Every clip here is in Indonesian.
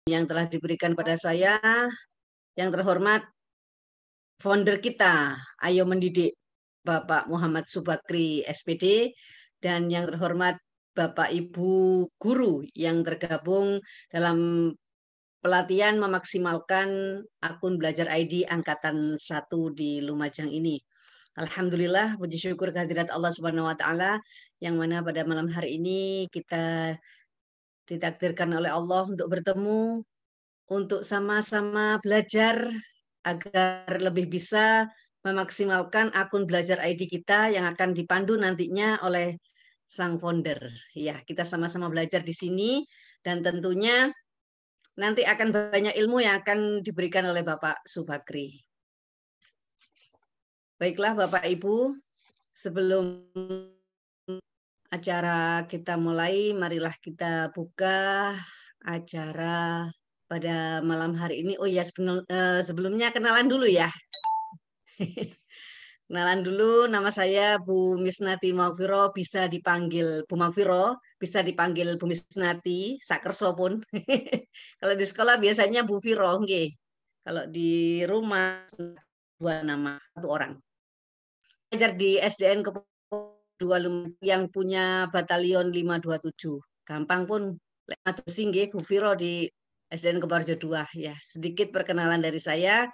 yang telah diberikan pada saya, yang terhormat founder kita, Ayo Mendidik, Bapak Muhammad Subakri SPD, dan yang terhormat Bapak Ibu guru yang tergabung dalam pelatihan memaksimalkan akun Belajar ID Angkatan 1 di Lumajang ini. Alhamdulillah, puji syukur kehadirat Allah Subhanahu wa Ta'ala, yang mana pada malam hari ini kita ditakdirkan oleh Allah untuk bertemu, untuk sama-sama belajar agar lebih bisa memaksimalkan akun Belajar ID kita yang akan dipandu nantinya oleh sang founder. Ya, kita sama-sama belajar di sini dan tentunya nanti akan banyak ilmu yang akan diberikan oleh Bapak Subakri. Baiklah Bapak Ibu, sebelum acara kita mulai, marilah kita buka acara pada malam hari ini. Oh ya, sebelumnya kenalan dulu ya. Kenalan dulu, nama saya Bu Misnati Maghfiro, bisa dipanggil Bu Maghfiro, bisa dipanggil Bu Misnati, sakerso pun. Kalau di sekolah biasanya Bu Viro, nggih. Kalau di rumah dua nama, satu orang. Belajar di SDN Kepo 2 yang punya batalion 527. Gampang pun lewat nggih Bu Viro di SDN Kepo 2 ya. Sedikit perkenalan dari saya.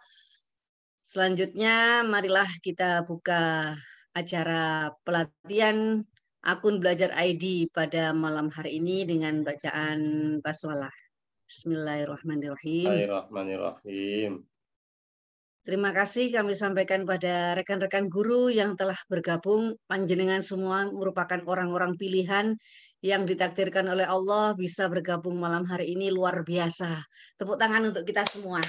Selanjutnya, marilah kita buka acara pelatihan akun Belajar ID pada malam hari ini dengan bacaan basmalah. Bismillahirrahmanirrahim. Bismillahirrahmanirrahim. Terima kasih kami sampaikan pada rekan-rekan guru yang telah bergabung. Panjenengan semua merupakan orang-orang pilihan yang ditakdirkan oleh Allah bisa bergabung malam hari ini, luar biasa. Tepuk tangan untuk kita semua.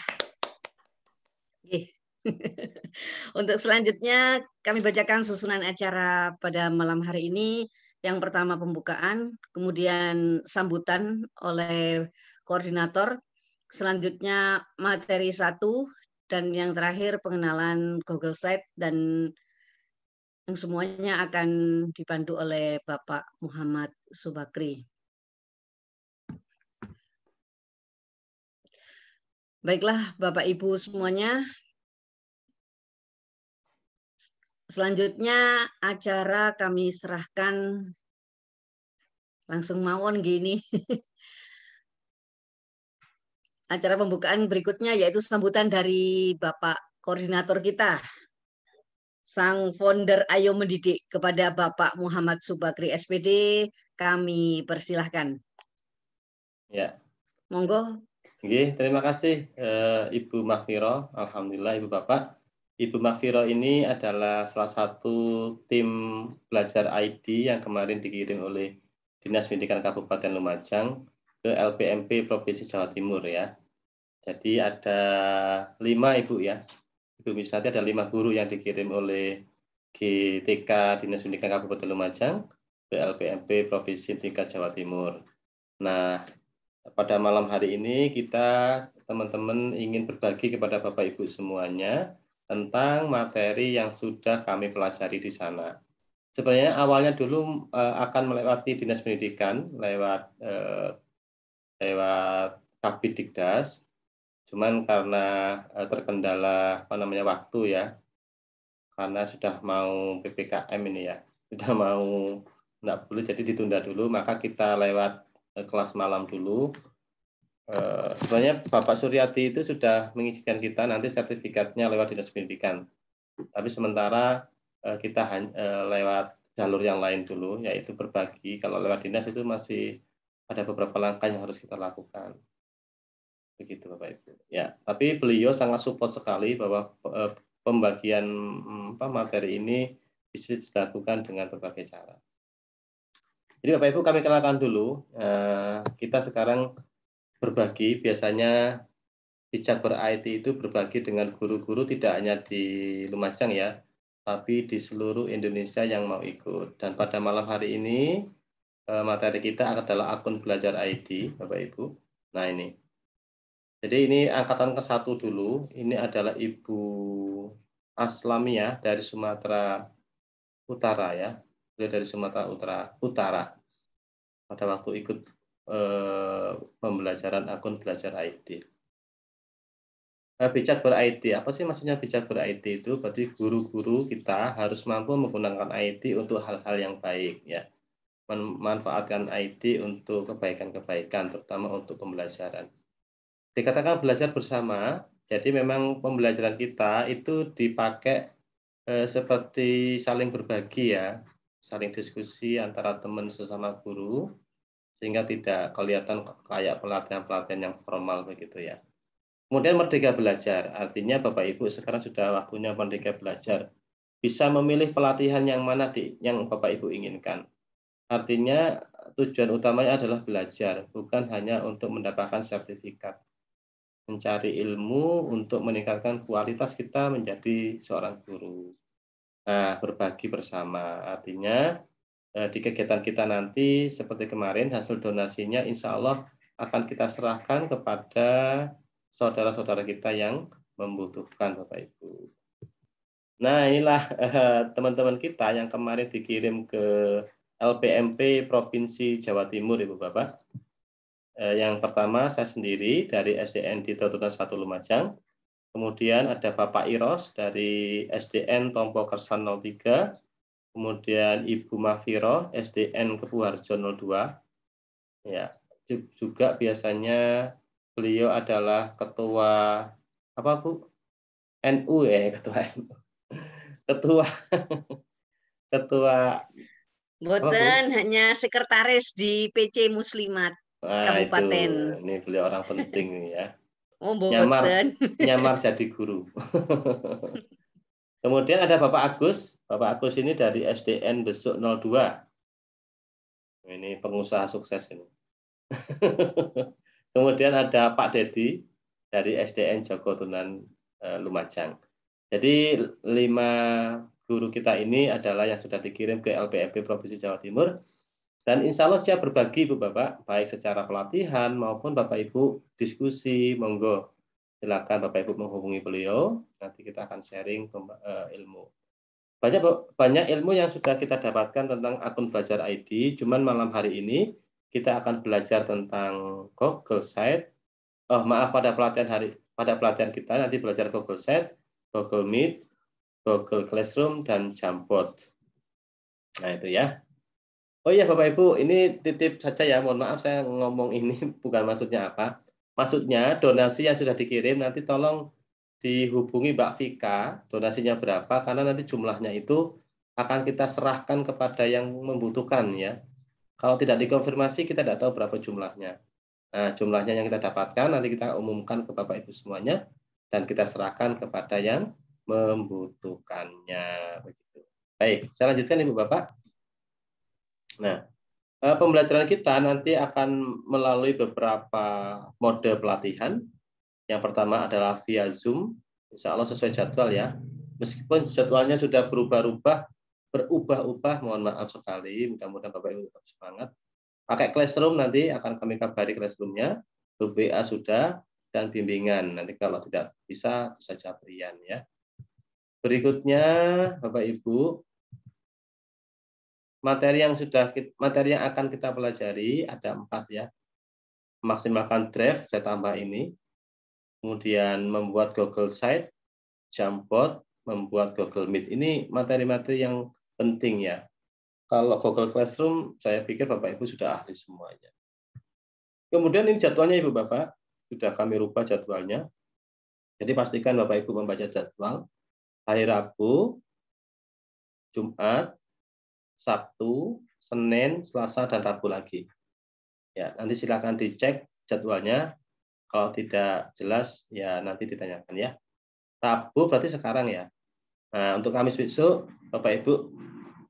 Untuk selanjutnya kami bacakan susunan acara pada malam hari ini. Yang pertama pembukaan, kemudian sambutan oleh koordinator, selanjutnya materi 1, dan yang terakhir pengenalan Google Site, dan yang semuanya akan dipandu oleh Bapak Muhammad Subakri. Baiklah Bapak Ibu semuanya, selanjutnya acara kami serahkan langsung mawon gini. Acara pembukaan berikutnya yaitu sambutan dari Bapak Koordinator kita, sang founder Ayo Mendidik, kepada Bapak Muhammad Subakri SPD. Kami persilahkan. Ya. Monggo. Oke, terima kasih Ibu Maghfiro. Alhamdulillah Ibu Bapak. Ibu Maghfiro ini adalah salah satu tim Belajar ID yang kemarin dikirim oleh Dinas Pendidikan Kabupaten Lumajang ke LPMP Provinsi Jawa Timur ya. Jadi ada 5 Ibu ya. Ibu Misnati ada 5 guru yang dikirim oleh GTK Dinas Pendidikan Kabupaten Lumajang ke LPMP Provinsi tingkat Jawa Timur. Nah, pada malam hari ini kita teman-teman ingin berbagi kepada Bapak Ibu semuanya tentang materi yang sudah kami pelajari di sana. Sebenarnya awalnya dulu akan melewati Dinas Pendidikan lewat Kabidikdas, cuman karena terkendala waktu ya, karena sudah mau PPKM ini ya, sudah mau nggak boleh, jadi ditunda dulu, maka kita lewat kelas malam dulu. Sebenarnya Bapak Suryati itu sudah mengizinkan kita nanti sertifikatnya lewat Dinas Pendidikan, tapi sementara kita lewat jalur yang lain dulu, yaitu berbagi. Kalau lewat dinas itu masih ada beberapa langkah yang harus kita lakukan. Begitu Bapak Ibu. Ya, tapi beliau sangat support sekali bahwa pembagian materi ini bisa dilakukan dengan berbagai cara. Jadi Bapak Ibu, kami kenalkan dulu. Kita sekarang berbagi, biasanya di Jabar IT itu berbagi dengan guru-guru tidak hanya di Lumajang ya, tapi di seluruh Indonesia yang mau ikut. Dan pada malam hari ini materi kita adalah akun Belajar ID, Bapak Ibu. Nah ini. Jadi ini angkatan ke-1 dulu. Ini adalah Ibu Aslamia dari Sumatera Utara ya. Beliau dari Sumatera Utara. Pada waktu ikut pembelajaran akun belajar IT. Bijak ber-IT, apa sih maksudnya bijak ber-IT itu? Berarti guru-guru kita harus mampu menggunakan IT untuk hal-hal yang baik, ya. Memanfaatkan IT untuk kebaikan-kebaikan, terutama untuk pembelajaran. Dikatakan belajar bersama, jadi memang pembelajaran kita itu dipakai seperti saling berbagi, ya, saling diskusi antara teman sesama guru, sehingga tidak kelihatan kayak pelatihan-pelatihan yang formal begitu, ya. Kemudian merdeka belajar, artinya Bapak Ibu sekarang sudah waktunya merdeka belajar. Bisa memilih pelatihan yang mana yang Bapak Ibu inginkan. Artinya tujuan utamanya adalah belajar, bukan hanya untuk mendapatkan sertifikat. Mencari ilmu untuk meningkatkan kualitas kita menjadi seorang guru. Nah, berbagi bersama, artinya di kegiatan kita nanti seperti kemarin hasil donasinya insya Allah akan kita serahkan kepada saudara-saudara kita yang membutuhkan, Bapak Ibu. Nah, inilah teman-teman kita yang kemarin dikirim ke LPMP Provinsi Jawa Timur, Ibu Bapak. Yang pertama saya sendiri dari SDN di Tutunan 1 Lumajang. Kemudian ada Bapak Iros dari SDN Tompo Kersan 03. Kemudian Ibu Mafiro SDN Kepuharjo 02. Ya, juga biasanya beliau adalah ketua apa Bu? NU ya, ketua NU. Ketua apa Bu? Mboten, hanya sekretaris di PC Muslimat Nah, itu Kabupaten. ini beliau orang penting nih ya. Oh, Nyamar mboten. jadi guru. Kemudian ada Bapak Agus. Bapak Agus ini dari SDN Besuk 02. Ini pengusaha sukses ini. Kemudian ada Pak Dedi dari SDN Jogotunan Lumajang. Jadi 5 guru kita ini adalah yang sudah dikirim ke LPMP Provinsi Jawa Timur. Dan insya Allah siap berbagi, Bu Bapak, baik secara pelatihan maupun Bapak Ibu diskusi, monggo. Silakan Bapak Ibu menghubungi beliau, nanti kita akan sharing ilmu. Banyak ilmu yang sudah kita dapatkan tentang akun belajar ID, cuman malam hari ini kita akan belajar tentang Google Site. Pada pelatihan kita nanti belajar Google Site, Google Meet, Google Classroom, dan Jamboard. Nah, itu ya. Oh iya Bapak Ibu, ini titip saja ya, mohon maaf saya ngomong ini bukan maksudnya apa. Maksudnya donasi yang sudah dikirim nanti tolong dihubungi Mbak Vika, donasinya berapa, karena nanti jumlahnya itu akan kita serahkan kepada yang membutuhkan ya. Kalau tidak dikonfirmasi kita tidak tahu berapa jumlahnya. Nah, jumlahnya yang kita dapatkan nanti kita umumkan ke Bapak Ibu semuanya dan kita serahkan kepada yang membutuhkannya. Begitu. Baik, saya lanjutkan Ibu Bapak. Nah, pembelajaran kita nanti akan melalui beberapa mode pelatihan. Yang pertama adalah via Zoom, insya Allah sesuai jadwal ya. Meskipun jadwalnya sudah berubah-ubah, mohon maaf sekali. Mudah-mudahan Bapak Ibu tetap semangat. Pakai Classroom nanti akan kami kabari Classroom-nya. Grup WA sudah dan bimbingan. Nanti kalau tidak bisa Jabrian ya. Berikutnya Bapak Ibu, materi yang akan kita pelajari ada 4 ya. Maksimalkan draft, saya tambah ini. Kemudian membuat Google Site, Jamboard, membuat Google Meet. Ini materi-materi yang penting ya. Kalau Google Classroom, saya pikir Bapak Ibu sudah ahli semuanya. Kemudian ini jadwalnya Ibu Bapak, sudah kami rubah jadwalnya. Jadi pastikan Bapak Ibu membaca jadwal. Hari Rabu, Jumat, Sabtu, Senin, Selasa, dan Rabu lagi. Ya, nanti silakan dicek jadwalnya. Kalau tidak jelas, ya nanti ditanyakan ya. Rabu berarti sekarang ya. Nah, untuk Kamis besok, Bapak Ibu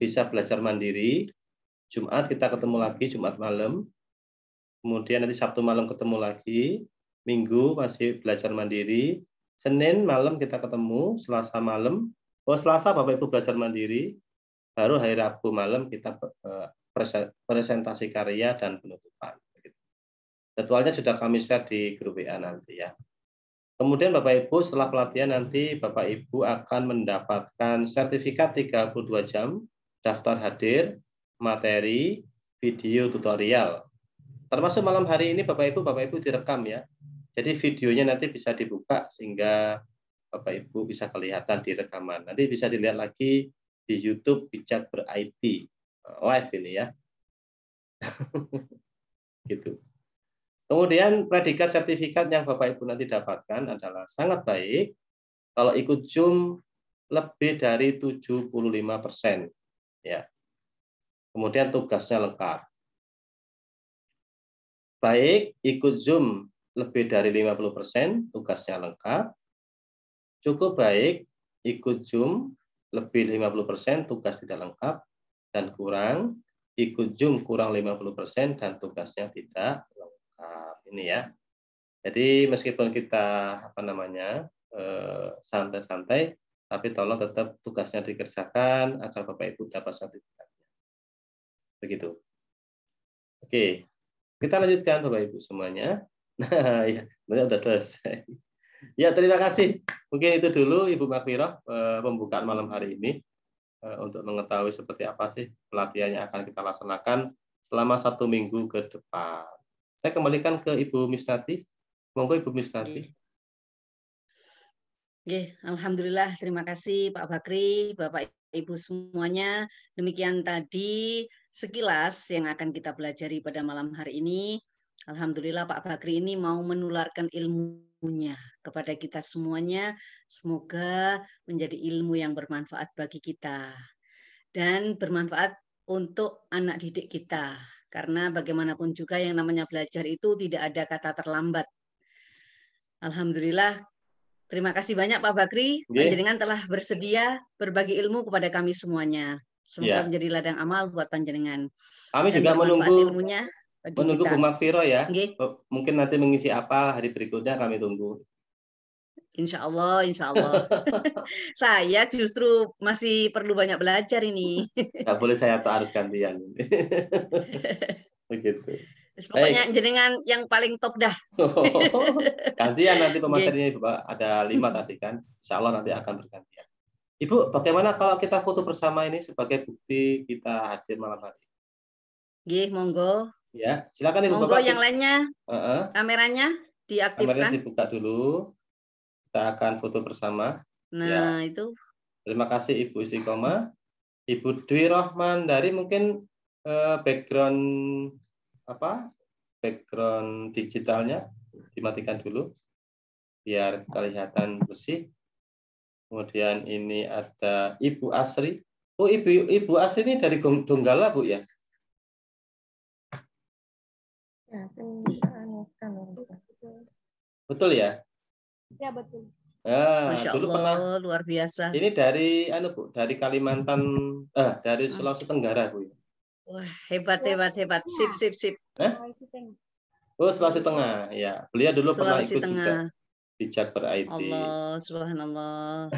bisa belajar mandiri. Jumat kita ketemu lagi, Jumat malam. Kemudian nanti Sabtu malam ketemu lagi. Minggu masih belajar mandiri. Senin malam kita ketemu, Selasa malam. Selasa Bapak Ibu belajar mandiri. Baru hari Rabu malam kita presentasi karya dan penutupan. Jadwalnya sudah kami share di grup WA nanti ya. Kemudian Bapak Ibu setelah pelatihan nanti Bapak Ibu akan mendapatkan sertifikat 32 jam, daftar hadir, materi, video tutorial. Termasuk malam hari ini Bapak Ibu direkam ya. Jadi videonya nanti bisa dibuka sehingga Bapak Ibu bisa kelihatan di rekaman. Nanti bisa dilihat lagi di YouTube Bijak Ber-IT live ini ya. Gitu. Kemudian predikat sertifikat yang Bapak Ibu nanti dapatkan adalah sangat baik kalau ikut Zoom lebih dari 75%. Ya. Kemudian tugasnya lengkap. Baik, ikut Zoom lebih dari 50%, tugasnya lengkap. Cukup baik, ikut Zoom lebih 50%, tugas tidak lengkap. Dan kurang, ikut Zoom kurang 50% dan tugasnya tidak lengkap. Ini ya. Jadi meskipun kita santai-santai, tapi tolong tetap tugasnya dikerjakan agar Bapak Ibu dapat sertifikatnya. Begitu. Oke, kita lanjutkan Bapak Ibu semuanya. Nah, ya, sebenarnya sudah selesai. Ya, terima kasih. Mungkin itu dulu Ibu Makfiroh pembukaan malam hari ini untuk mengetahui seperti apa sih pelatihan yang akan kita laksanakan selama 1 minggu ke depan. Saya kembalikan ke Ibu Misnati. Monggo Ibu Misnati. Alhamdulillah, terima kasih Pak Bakri, Bapak Ibu semuanya. Demikian tadi sekilas yang akan kita pelajari pada malam hari ini. Alhamdulillah Pak Bakri ini mau menularkan ilmunya kepada kita semuanya. Semoga menjadi ilmu yang bermanfaat bagi kita dan bermanfaat untuk anak didik kita. Karena bagaimanapun juga yang namanya belajar itu tidak ada kata terlambat. Alhamdulillah. Terima kasih banyak Pak Bakri, Panjenengan telah bersedia berbagi ilmu kepada kami semuanya. Semoga menjadi ladang amal buat Panjenengan. Kami dan juga menunggu ilmunya bagi menunggu kita. Bu Makfiroh ya. Mungkin nanti mengisi apa hari berikutnya kami tunggu. Insya Allah, Insya Allah. Saya justru masih perlu banyak belajar ini. Nggak boleh saya tuh harus gantian. Begitu. Pokoknya jenengan yang paling top dah. Gantian nanti pematerinya Ibu, ada 5 tadi kan. Insya Allah nanti akan bergantian. Ibu, bagaimana kalau kita foto bersama ini sebagai bukti kita hadir malam hari? Monggo. Ya, silakan Ibu. Monggo yang lainnya. Kameranya diaktifkan. Kameranya dibuka dulu. Kita akan foto bersama. Nah, ya. Itu. Terima kasih Ibu Istiqomah. Ibu Dwi Rohman dari mungkin background digitalnya dimatikan dulu biar kelihatan bersih. Kemudian ini ada Ibu Asri. Oh, Ibu Asri ini dari Donggala, Bu ya? Betul ya? Ya, betul. Masya Allah, dulu pernah luar biasa. Ini dari Bu, dari Kalimantan, dari Sulawesi Tenggara, Bu. Wah, hebat. Sip. Oh, Sulawesi Tengah. Ya, beliau dulu pernah ikut Tengah. juga Bijak Ber-IT. Allah, subhanallah.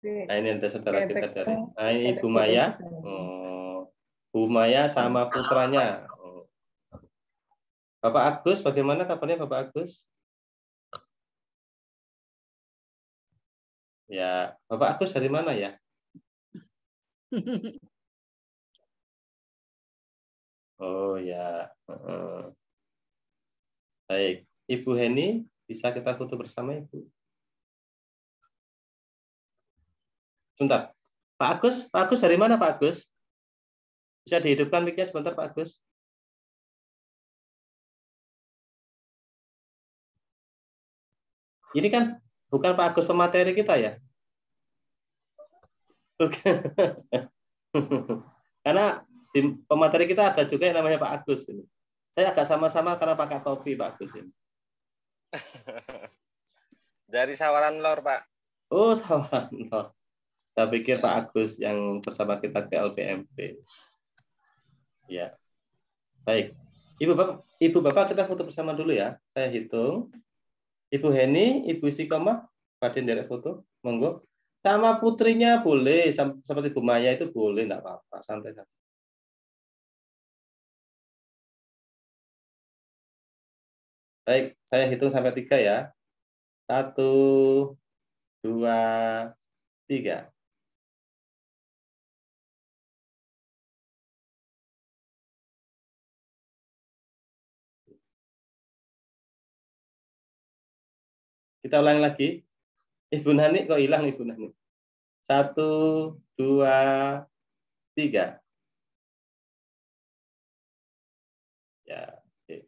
Nah, ini ada saudara kita dari. Nah, ini Ibu Maya. Bu Maya sama putranya. Bapak Agus, bagaimana kabarnya Bapak Agus? Ya, Bapak Agus dari mana ya? Oh ya. Baik, Ibu Heni, bisa kita foto bersama Ibu? Sebentar. Pak Agus dari mana Pak Agus? Bisa dihidupkan mic-nya sebentar Pak Agus? Ini kan bukan Pak Agus pemateri kita ya? Bukan. Karena di pemateri kita ada juga yang namanya Pak Agus ini. Saya agak sama-sama karena pakai topi Pak Agus ini. Dari Sawaran Lor, Pak. Oh, Sawaran Lor. Saya pikir Pak Agus yang bersama kita ke LPMP. Ya. Baik. Ibu Bapak kita foto bersama dulu ya. Saya hitung. Ibu Heni, Ibu Istiqomah, Padin dari foto. Monggo. Sama putrinya boleh, seperti Bu Maya itu boleh, enggak apa-apa, santai saja. Baik, saya hitung sampai 3 ya. 1, 2, 3. Kita ulang lagi. Ibu Nani kok hilang Ibu Nani? 1, 2, 3. Ya, oke.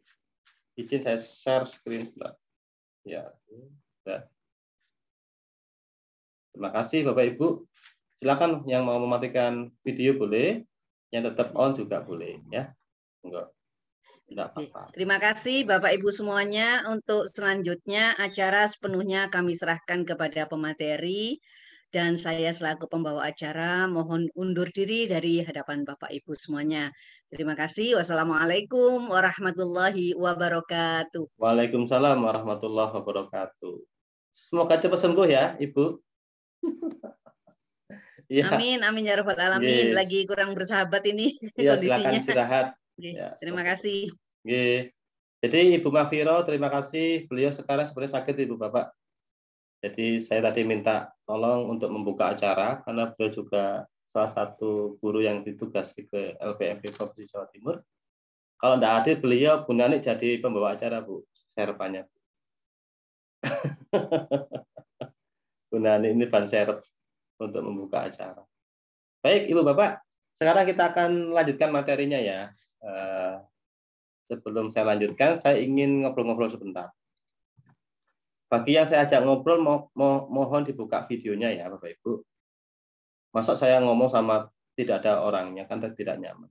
Izin saya share screen. Ya, sudah. Terima kasih Bapak Ibu. Silakan yang mau mematikan video boleh, yang tetap on juga boleh ya. Enggak apa-apa. Terima kasih Bapak Ibu semuanya. Untuk selanjutnya acara sepenuhnya kami serahkan kepada pemateri dan saya selaku pembawa acara mohon undur diri dari hadapan Bapak Ibu semuanya. Terima kasih. Wassalamualaikum warahmatullahi wabarakatuh. Waalaikumsalam warahmatullahi wabarakatuh. Semoga cepat sembuh ya, Ibu. Ya. Amin, amin ya rabbal alamin. Yes. Lagi kurang bersahabat ini Ya, kondisinya. silakan istirahat. Ya, terima kasih. Jadi Ibu Mafiro, terima kasih. Beliau sekarang sebenarnya sakit Ibu Bapak. Jadi saya tadi minta tolong untuk membuka acara karena beliau juga salah satu guru yang ditugasi ke LPMP Provinsi Jawa Timur. Kalau tidak hadir beliau, Bu Nani jadi pembawa acara Bu. Serpannya. Bu Nani ini ban serep untuk membuka acara. Baik Ibu Bapak, sekarang kita akan lanjutkan materinya ya. Sebelum saya lanjutkan, saya ingin ngobrol-ngobrol sebentar. Bagi yang saya ajak ngobrol, mohon dibuka videonya ya Bapak Ibu. Masa saya ngomong sama tidak ada orangnya, kan tidak nyaman.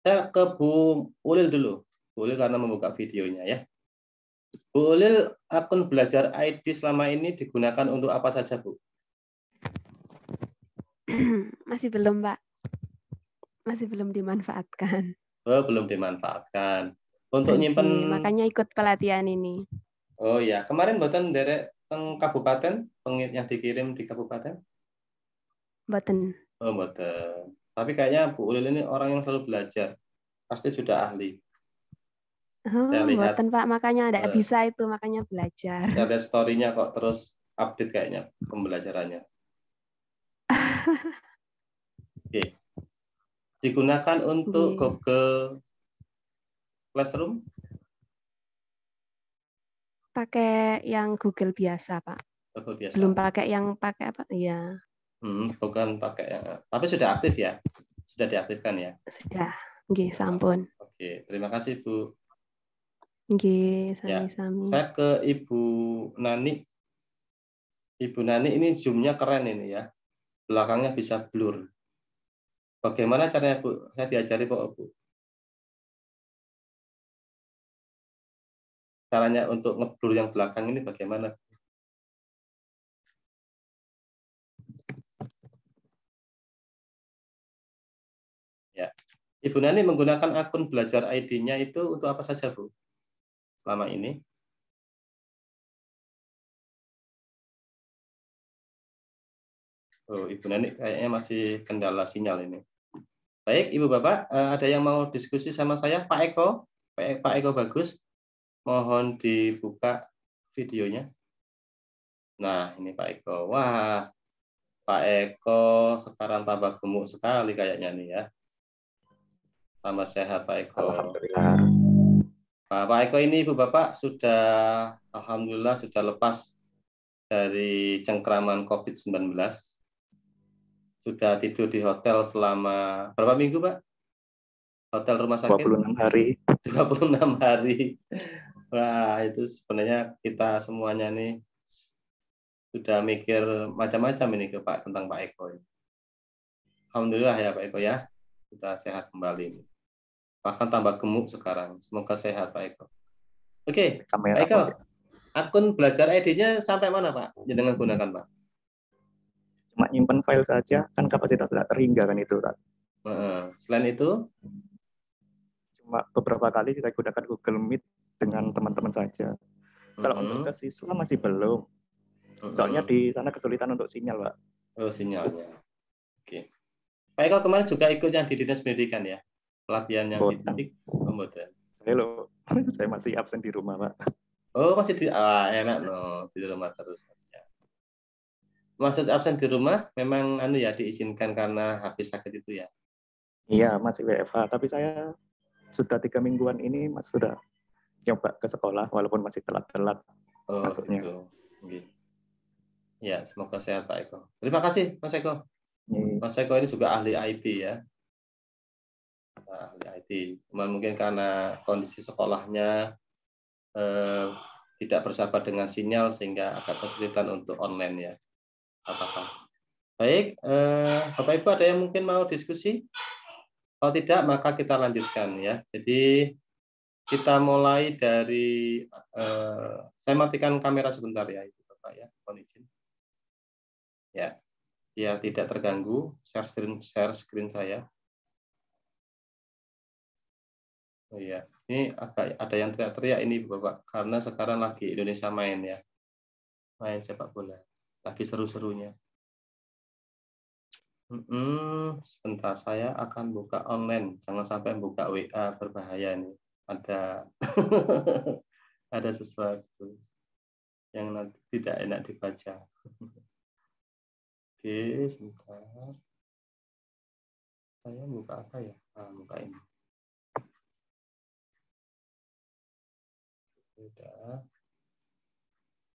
Saya ke Bu Ulil dulu. Bu Ulil karena membuka videonya ya. Bu Ulil, akun belajar ID selama ini digunakan untuk apa saja Bu? Masih belum, Pak. Masih belum dimanfaatkan. Oh, belum dimanfaatkan. Untuk nyimpen, makanya ikut pelatihan ini. Oh ya, kemarin buatan derek teng kabupaten, yang dikirim di kabupaten? Boten. Oh, boten. Tapi kayaknya Bu Ulil ini orang yang selalu belajar. Pasti sudah ahli. Oh, boten Pak, makanya tidak bisa itu, makanya belajar. Saya lihat story-nya kok terus update kayaknya pembelajarannya. Oke. Digunakan untuk Google Classroom? Pakai yang Google biasa, Pak. Google biasa. Belum pakai yang pakai apa? Iya. Bukan pakai yang. Tapi sudah aktif ya? Sudah diaktifkan ya? Sudah. Nggih, sampun. Oke, terima kasih Bu. Nggih, sami-sami. Saya ke Ibu Nani. Ibu Nani ini zoom-nya keren ini ya. Belakangnya bisa blur. Bagaimana caranya Bu? Saya diajari kok Bu. Caranya untuk ngeblur yang belakang ini bagaimana? Ya. Ibu Nani menggunakan akun belajar ID-nya itu untuk apa saja Bu? Selama ini? Oh, Ibu Nani kayaknya masih kendala sinyal ini. Baik, Ibu Bapak, ada yang mau diskusi sama saya? Pak Eko? Pak Eko bagus. Mohon dibuka videonya. Nah, ini Pak Eko. Wah, Pak Eko sekarang tambah gemuk sekali kayaknya nih ya. Tambah sehat Pak Eko. Alhamdulillah. Pak Eko ini Ibu Bapak sudah, alhamdulillah sudah lepas dari cengkraman COVID-19. Sudah tidur di hotel selama berapa minggu Pak? Hotel rumah sakit? 26 hari. 26 hari. Wah, itu sebenarnya kita semuanya nih sudah mikir macam-macam ini ke Pak tentang Pak Eko. Alhamdulillah ya Pak Eko ya, sudah sehat kembali. Bahkan tambah gemuk sekarang. Semoga sehat Pak Eko. Oke, Pak Eko, akun belajar ID-nya sampai mana Pak? Jangan gunakan Pak. Cuma nyimpen file saja, kan kapasitas tidak terhingga kan itu Pak. Selain itu? Cuma beberapa kali kita gunakan Google Meet dengan teman-teman saja. Kalau untuk ke siswa masih belum. Soalnya di sana kesulitan untuk sinyal, Pak. Oh, sinyalnya. Oke. Pak Eko kemarin juga ikut yang di Dinas Pendidikan ya? Pelatihan yang di Halo, saya masih absen di rumah, Pak. Oh, masih di enak no, di rumah terus. Maksud absen di rumah memang diizinkan karena habis sakit itu ya? Iya, masih WFH, tapi saya sudah 3 mingguan ini sudah coba ke sekolah walaupun masih telat-telat masuknya. Gitu. Ya, semoga sehat Pak Eko. Terima kasih Mas Eko. Mas Eko ini juga ahli IT ya. Ahli IT. Cuma mungkin karena kondisi sekolahnya tidak bersahabat dengan sinyal sehingga agak kesulitan untuk online ya. Apakah? Baik, Bapak Ibu ada yang mungkin mau diskusi? Kalau tidak maka kita lanjutkan ya. Jadi kita mulai dari saya matikan kamera sebentar ya Ibu Bapak ya. Mohon izin. Ya, biar tidak terganggu share screen saya. Oh iya, ini agak ada yang teriak-teriak ini Bapak karena sekarang lagi Indonesia main ya. Main sepak bola. Lagi seru-serunya. Sebentar saya akan buka online. Jangan sampai buka WA, berbahaya nih. Ada ada sesuatu yang nanti tidak enak dibaca. Oke, sebentar. Saya buka apa ya? Buka ini. Sudah.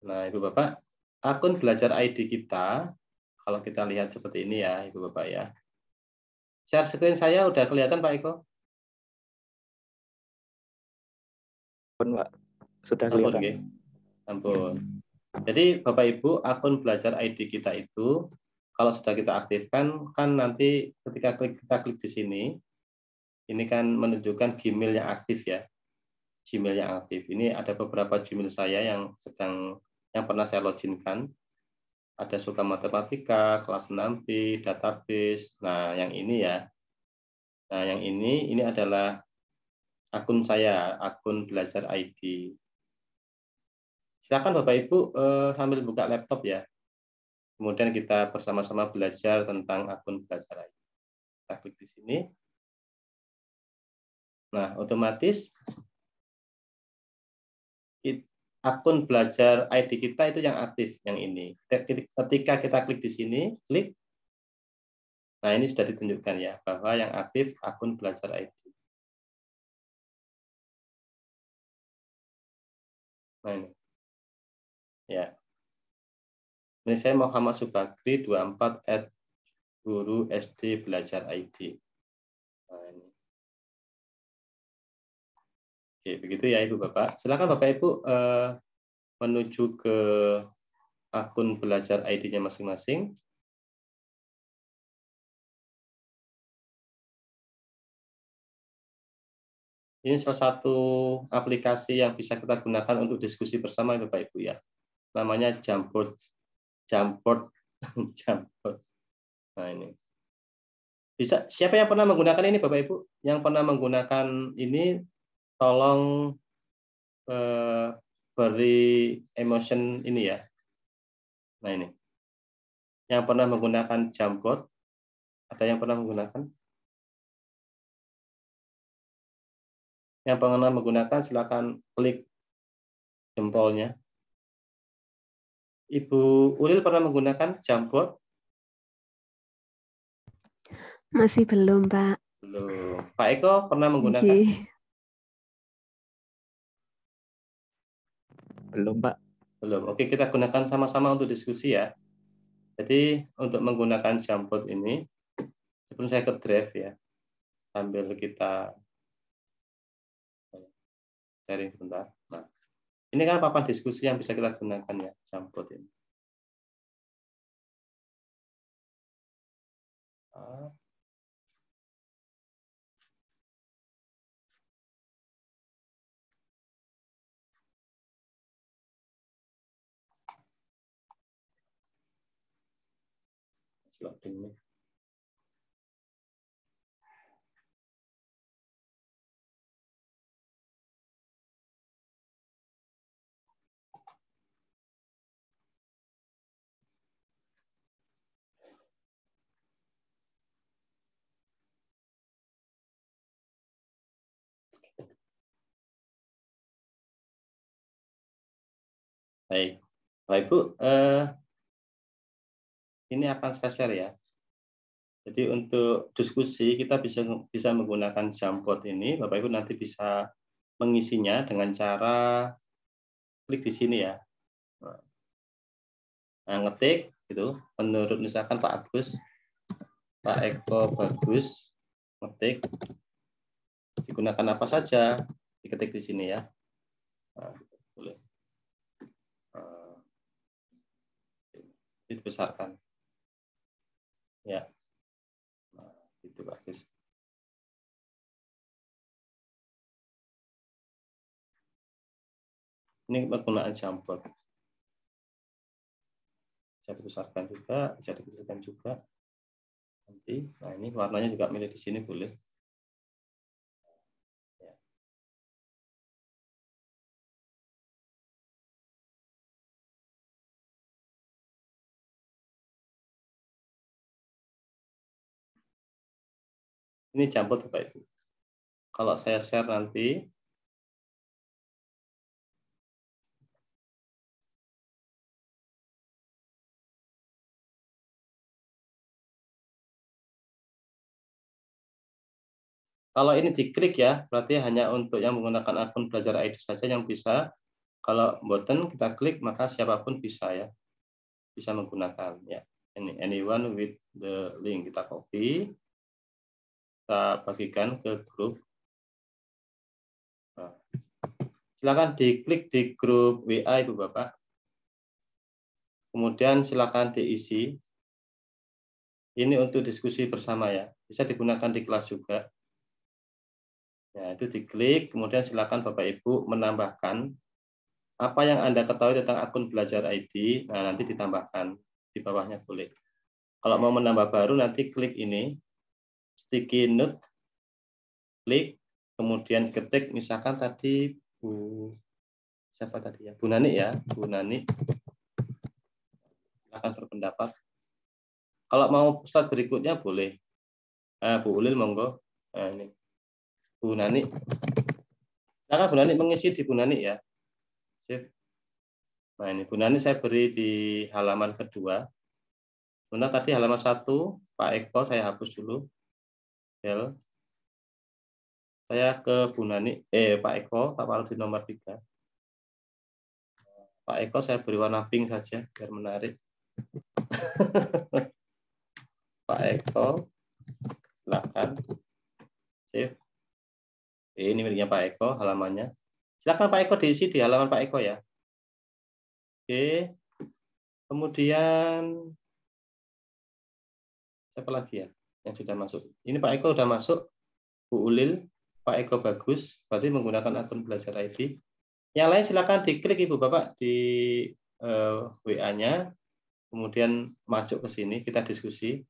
Nah, Ibu Bapak, akun belajar ID kita, kalau kita lihat seperti ini ya, Ibu Bapak ya. Share screen saya udah kelihatan Pak Eko? Pak, sudah kelihatan. Ampun. Jadi Bapak Ibu, akun belajar ID kita itu kalau sudah kita aktifkan, kan nanti ketika kita klik di sini, ini kan menunjukkan Gmail yang aktif ya. Gmail yang aktif. Ini ada beberapa Gmail saya yang pernah saya loginkan. Ada Suka Matematika, kelas 6B, database. Nah, yang ini ya. Nah, yang ini adalah akun saya, akun belajar ID. Silakan Bapak Ibu sambil buka laptop ya. Kemudian kita bersama-sama belajar tentang akun belajar ID. Kita klik di sini. Nah, otomatis akun belajar ID kita itu yang aktif, yang ini. Ketika kita klik di sini, klik. Nah, ini sudah ditunjukkan ya, bahwa yang aktif akun belajar ID. Nah, ini. Ya. Ini saya Muhammad Subakri 24 @guru SD belajar ID. Nah, ini. Oke, begitu ya Ibu Bapak. Silakan Bapak Ibu menuju ke akun belajar ID-nya masing-masing. Ini salah satu aplikasi yang bisa kita gunakan untuk diskusi bersama Bapak Ibu ya. Namanya Jamboard. Jamboard. Nah, ini. Bisa, siapa yang pernah menggunakan ini Bapak Ibu? Yang pernah menggunakan ini tolong beri emotion ini ya. Nah, ini. Yang pernah menggunakan Jamboard? Ada yang pernah menggunakan? Yang pernah menggunakan silakan klik jempolnya. Ibu Ulil pernah menggunakan Jamboard? Masih belum, Pak. Belum. Pak Eko pernah menggunakan? Belum, Pak. Belum. Oke, kita gunakan sama-sama untuk diskusi ya. Jadi untuk menggunakan Jamboard ini, sebelum saya ke drive ya, sambil kita sharing sebentar. Nah, ini kan papan diskusi yang bisa kita gunakan ya, Jamboard ini. Loading nih. Baik, Bapak Ibu, ini akan saya share ya. Jadi untuk diskusi kita bisa menggunakan Jamboard ini, Bapak Ibu nanti bisa mengisinya dengan cara klik di sini ya. Nah, ngetik gitu. Menurut misalkan Pak Agus, Pak Eko bagus, ngetik. Digunakan apa saja, diketik di sini ya. Nah, boleh. Dibesarkan. Ya. Nah, itu bagus. Ini penggunaan jamboard. Bisa dibesarkan juga, bisa dikecilkan juga. Nanti, nah ini warnanya juga milih di sini boleh. Ya. Ini jamboard Bapak Ibu. Kalau saya share nanti, kalau ini diklik ya, berarti hanya untuk yang menggunakan akun Belajar ID saja yang bisa. Kalau button kita klik, maka siapapun bisa ya, bisa menggunakan ya. Ini anyone with the link, kita copy, kita bagikan ke grup. Nah, silakan diklik di grup WA Ibu Bapak. Kemudian silakan diisi. Ini untuk diskusi bersama ya, bisa digunakan di kelas juga. Ya, itu diklik, kemudian silakan Bapak Ibu menambahkan apa yang Anda ketahui tentang akun Belajar ID. Nah, nanti ditambahkan di bawahnya boleh. Kalau mau menambah baru nanti klik ini, sticky note, klik, kemudian ketik misalkan tadi siapa tadi ya? Bu Nani ya, Bu Nani. Silakan berpendapat. Kalau mau slide berikutnya boleh. Bu Ulil monggo. Nah, ini. Bu Nani. Silakan Bu Nani mengisi di Bu Nani ya. Sip. Nah ini Bu Nani saya beri di halaman kedua. Sebentar tadi halaman 1, Pak Eko saya hapus dulu. Saya ke Bu Nani, Pak Eko, tak taruh di nomor 3. Pak Eko saya beri warna pink saja biar menarik. Pak Eko, silakan. Save. Ini miliknya Pak Eko, halamannya. Silakan Pak Eko diisi di halaman Pak Eko ya. Oke. Kemudian siapa lagi ya yang sudah masuk? Ini Pak Eko sudah masuk. Bu Ulil, Pak Eko bagus, berarti menggunakan akun Belajar ID. Yang lain silakan diklik Ibu Bapak di WA-nya, kemudian masuk ke sini kita diskusi.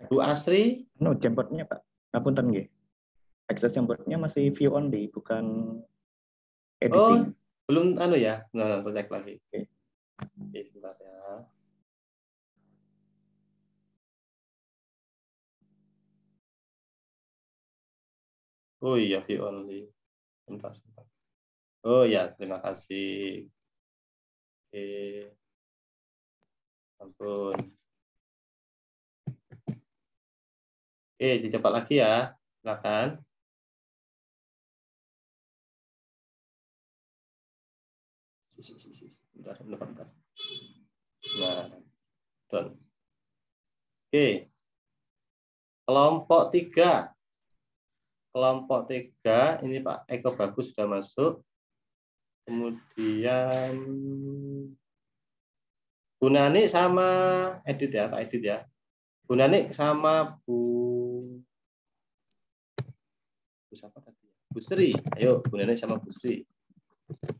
Bu Asri, jamboardnya Pak, ngapunten nggih. Akses jamboardnya masih view only, bukan editing. Belum ya? Nah, cek lagi. Oke. Sebentar ya. Oh iya, view only. Sebentar. Oh ya, terima kasih. Oke. Ampun. Oke, dicoba lagi ya. Silakan. Bentar. Nah, done. Oke. Kelompok 3. Kelompok 3, ini Pak Eko bagus sudah masuk. Kemudian Bu Nani sama Edit ya, Pak Edit ya. Bu Nani sama Bu siapa tadi? Bu Sri. Ayo, Bu Nani sama Bu Sri.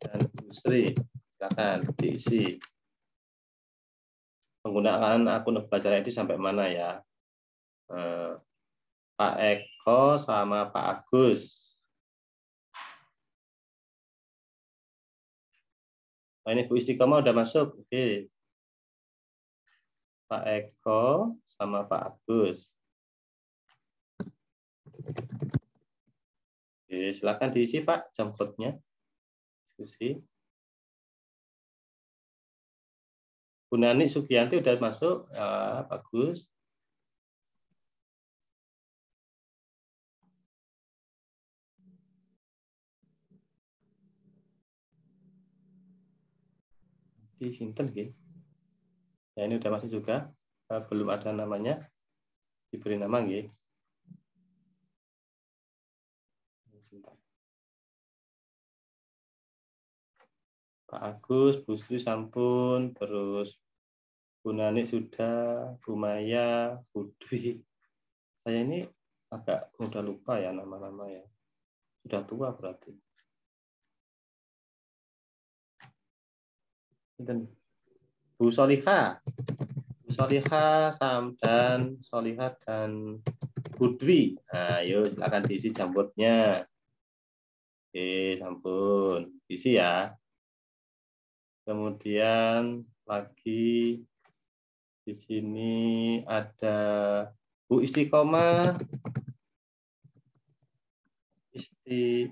Dan Bu Sri, silakan diisi. Penggunaan akun Belajar ID sampai mana ya? Pak Eko sama Pak Agus. Nah, ini Bu Istiqomah udah masuk. Oke. Pak Eko sama Pak Agus. Oke, silakan diisi Pak jamboardnya. Diskusi. Bu Nani Sugianti udah masuk. Ya, bagus. Di sinten nggih. Ya, ini udah masuk juga. Belum ada namanya. Diberi nama nggih. Sebentar. Pak Agus, Bu Sri sampun, terus Bu Nani sudah, Bu Maya, Bu Dwi. Saya ini agak mudah lupa ya nama-nama ya. Sudah tua berarti. Bu Solihah. Bu Solihah dan Solihah dan Bu Dwi. Nah, yuk silakan diisi jambutnya. Oke, sampun. Diisi ya. Kemudian lagi di sini ada Bu Istiqomah,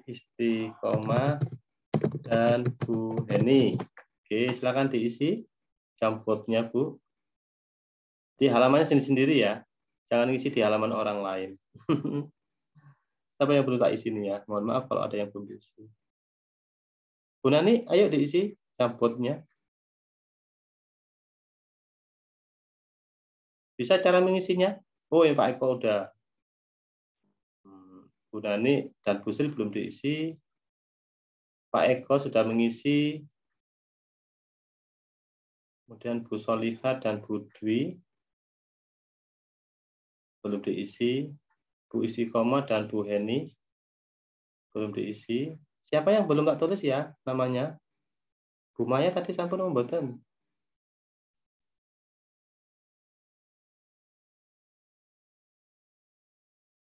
Istiqomah dan Bu Heni. Oke, silakan diisi jambotnya Bu. Di halamannya sendiri-sendiri ya, jangan isi di halaman orang lain. Siapa yang belum tak isi nih ya? Mohon maaf kalau ada yang belum diisi. Bu Nani, ayo diisi jambotnya. Bisa cara mengisinya? Oh, yang Pak Eko udah. Bu Nani dan Bu Sri belum diisi. Pak Eko sudah mengisi. Kemudian Bu Solihah dan Bu Dwi belum diisi. Bu Istiqomah dan Bu Heni belum diisi. Siapa yang belum tak tulis ya namanya? Bu Maya tadi sampun memboten.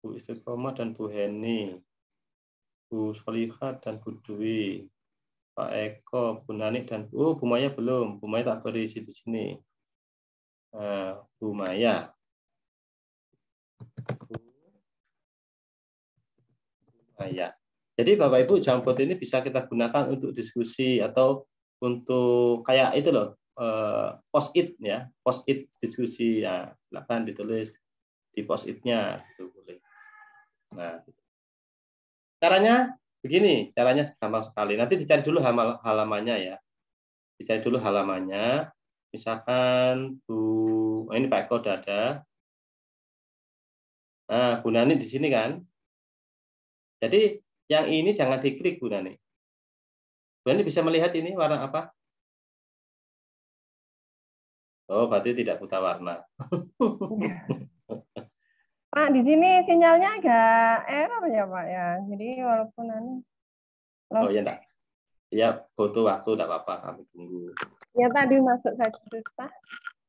Bu Istiqomah dan Bu Heni, Bu Solihah dan Bu Dwi, Pak Eko, Bu Nani dan Bu Maya belum. Bu Maya tak beri di sini. Bu Maya. Ya. Jadi Bapak Ibu jambot ini bisa kita gunakan untuk diskusi atau untuk kayak itu loh post-it ya, post-it diskusi ya, silakan ditulis di post-itnya itu boleh. Nah, caranya begini, caranya gampang sekali. Nanti dicari dulu halamannya ya, dicari dulu halamannya. Misalkan ini Pak Eko udah ada. Nah, Bu Nani di sini kan. Jadi yang ini jangan diklik Bu Nani. Bu Nani bisa melihat ini warna apa? Oh, berarti tidak buta warna. Pak, di sini sinyalnya agak error ya Pak ya. Jadi walaupun Oh ya enggak. Ya butuh waktu enggak apa-apa, kami tunggu. Ya tadi masuk saja Pak.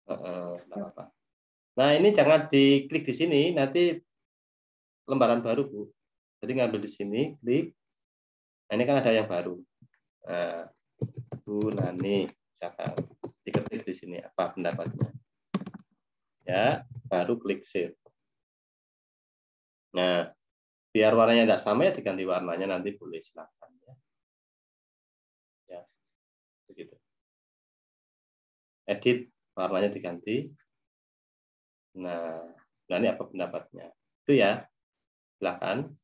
Enggak apa-apa. Nah, ini jangan diklik di sini, nanti lembaran baru Bu. Jadi ngambil di sini, klik. Nah, ini kan ada yang baru. Nah, Bu Nani, misalkan diketik di sini apa pendapatnya. Ya, baru klik save. Nah, biar warnanya tidak sama ya diganti warnanya nanti boleh silakan ya. Ya, begitu. Edit warnanya diganti. Nah, ini apa pendapatnya? Itu ya. Silakan.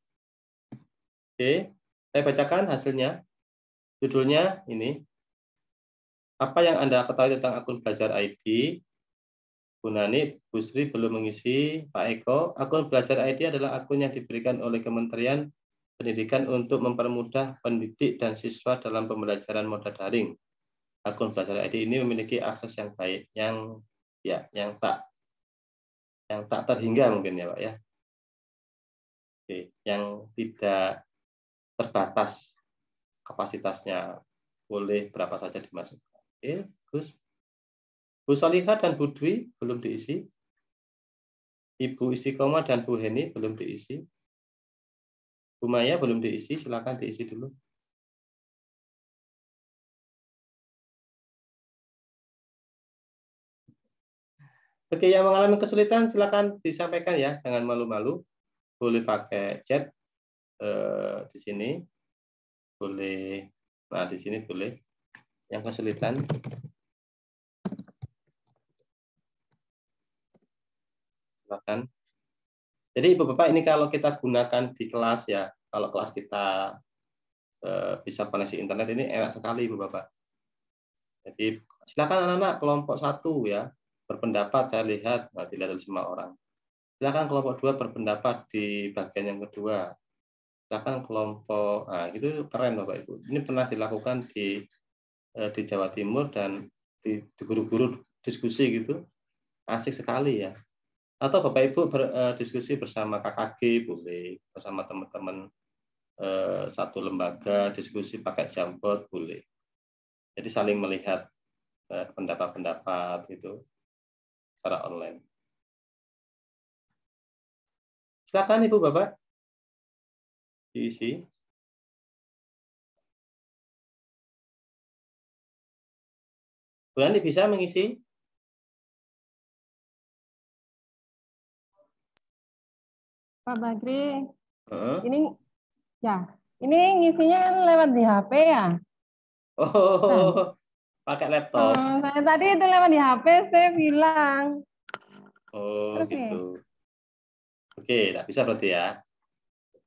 Oke, saya bacakan hasilnya. Judulnya ini. Apa yang Anda ketahui tentang akun Belajar ID? Bu Nani, Bu Sri belum mengisi. Pak Eko, akun Belajar ID adalah akun yang diberikan oleh Kementerian Pendidikan untuk mempermudah pendidik dan siswa dalam pembelajaran moda daring. Akun Belajar ID ini memiliki akses yang baik, yang tak terhingga mungkin ya Pak ya. Oke, yang tidak terbatas kapasitasnya, boleh berapa saja dimasukkan. Oke, Gus. Bu Solihah dan Bu Dwi belum diisi. Ibu Istiqomah dan Bu Heni belum diisi. Bu Maya belum diisi, silakan diisi dulu. Oke, yang mengalami kesulitan silakan disampaikan ya, jangan malu-malu. Boleh pakai chat di sini, boleh. Nah, di sini boleh. Yang kesulitan. Silakan. Jadi Ibu Bapak ini kalau kita gunakan di kelas ya, kalau kelas kita bisa koneksi internet ini enak sekali Ibu Bapak. Jadi silakan anak-anak kelompok 1 ya, berpendapat, saya lihat, nah, dilihat oleh semua orang. Silakan kelompok 2 berpendapat di bagian yang kedua. Silakan kelompok, nah itu keren Bapak Ibu. Ini pernah dilakukan di Jawa Timur dan di guru-guru diskusi gitu, asik sekali ya. Atau Bapak Ibu berdiskusi bersama KKG boleh, bersama teman-teman satu lembaga, diskusi pakai Jamboard boleh. Jadi saling melihat pendapat-pendapat itu secara online. Silakan Ibu Bapak diisi. Bu Nani bisa mengisi? Pak Bakri, ini ngisinya lewat di HP ya? Oh, pakai laptop. Saya tadi itu lewat di HP, saya bilang. Oh, gitu. Oke, tidak bisa berarti ya?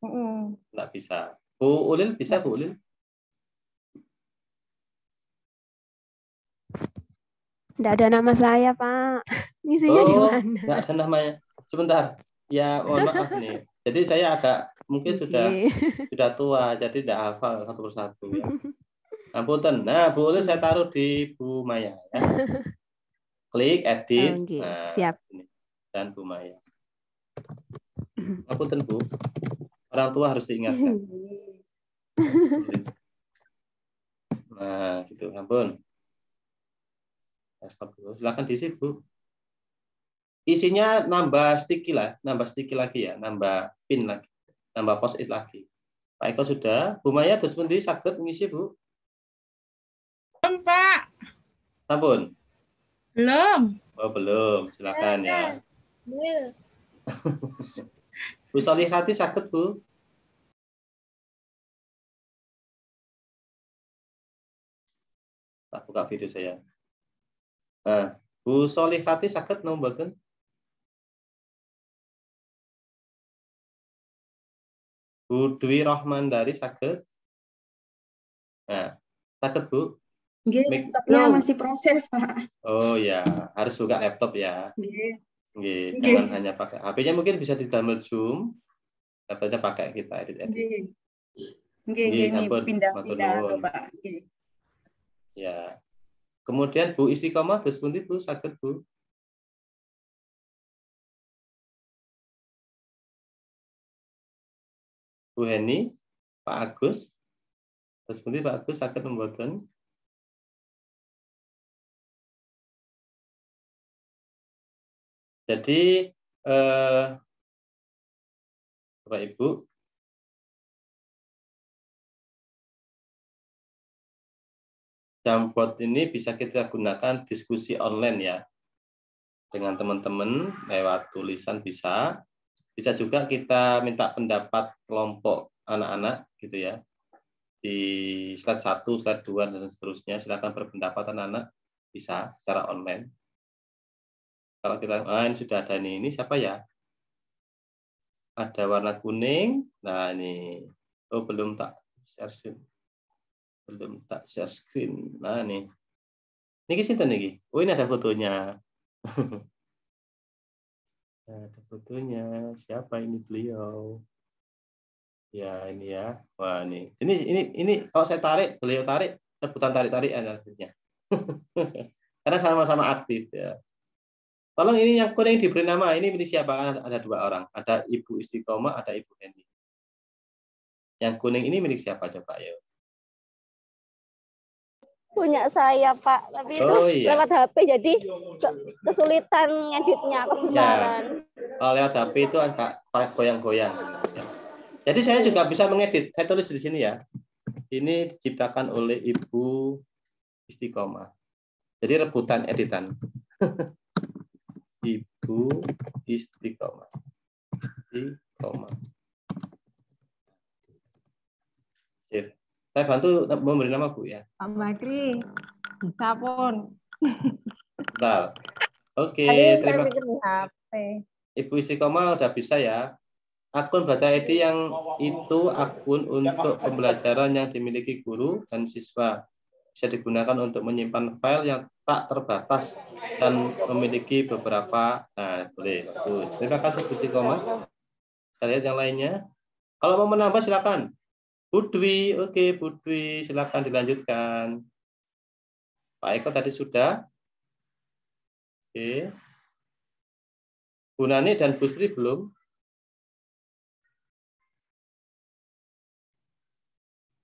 Tidak bisa. Bu Ulil bisa, Bu Ulil? Tidak ada nama saya, Pak. Ngisinya di mana? Tidak ada namanya. Sebentar. Ya, mohon maaf nih. Jadi saya agak mungkin sudah tua, jadi tidak hafal satu persatu ya. Ampunten. Nah, Bu Ulil saya taruh di Bu Maya ya. Klik edit. Nah, siap. Sini. Dan Bu Maya. Ampunten Bu. Orang tua harus diingatkan. Nah, gitu. Ampun. Stop dulu. Silakan diisi, Bu. Isinya nambah sticky lagi ya, nambah pin lagi, nambah post-it lagi. Pak Eko sudah, Bu Maya terus pundi saged ngisi, Bu? Belum, Pak. Ampun. Belum. Oh, belum. Silakan ya. Bu Solihati saged, Bu? Tak buka video saya. Nah, Bu Solihati saged nomboten? Bu Dwi Rohmandari saged? Nah, saged, Bu? Laptopnya masih proses, Pak. Oh ya, harus buka laptop ya. Jangan hanya pakai HP-nya, mungkin bisa di-download Zoom. Laptopnya pakai kita edit-edit. Pindah-pindah, Pak. Ya. Kemudian Bu Istiqomah terus pundi Bu saged, Bu? Bu Heni, Pak Agus. Terus pundi Pak Agus saged mboten? Jadi Bapak Ibu, Jamboard ini bisa kita gunakan diskusi online ya. Dengan teman-teman lewat tulisan bisa. Bisa juga kita minta pendapat kelompok anak-anak gitu ya. Di slide 1, slide 2 dan seterusnya. Silakan berpendapat anak-anak bisa secara online. Kalau kita ini sudah ada nih. Ini siapa ya? Ada warna kuning. Nah, ini. Oh, belum tak share screen. Belum tak share screen. Nah, nih. Niki sinten niki? Oh, ini ada fotonya. Ada fotonya. Siapa ini beliau? Ya, ini ya. Wah, ini. Ini kalau saya tarik, beliau tarik, rebutan tarik-tarikan akhirnya. Karena sama-sama aktif ya. Tolong ini yang kuning diberi nama. Ini milik siapa? Ada 2 orang. Ada Ibu Istiqomah, ada Ibu Heni. Yang kuning ini milik siapa coba ya? Punya saya, Pak. Tapi itu lewat HP jadi kesulitan ngeditnya, kebesaran. Ya. Kalau lewat HP itu agak goyang-goyang. Ya. Jadi saya juga bisa mengedit. Saya tulis di sini ya. Ini diciptakan oleh Ibu Istiqomah. Jadi rebutan editan. Ibu Istiqomah. Istiqomah. Sip. Saya bantu memberi nama Bu ya. Pak Bakri, bisa pun. Bentar. Oke, terima kasih. Ibu Istiqomah udah bisa ya. Akun Belajar ID yang itu akun untuk pembelajaran yang dimiliki guru dan siswa. Bisa digunakan untuk menyimpan file yang tak terbatas dan memiliki beberapa. Nah, boleh, bagus. Terima kasih Bu Sikoma. Saya lihat yang lainnya. Kalau mau menambah silakan. Budwi, oke, Budwi, silakan dilanjutkan. Pak Eko tadi sudah. Oke. Bu Nani dan Bu Sri belum.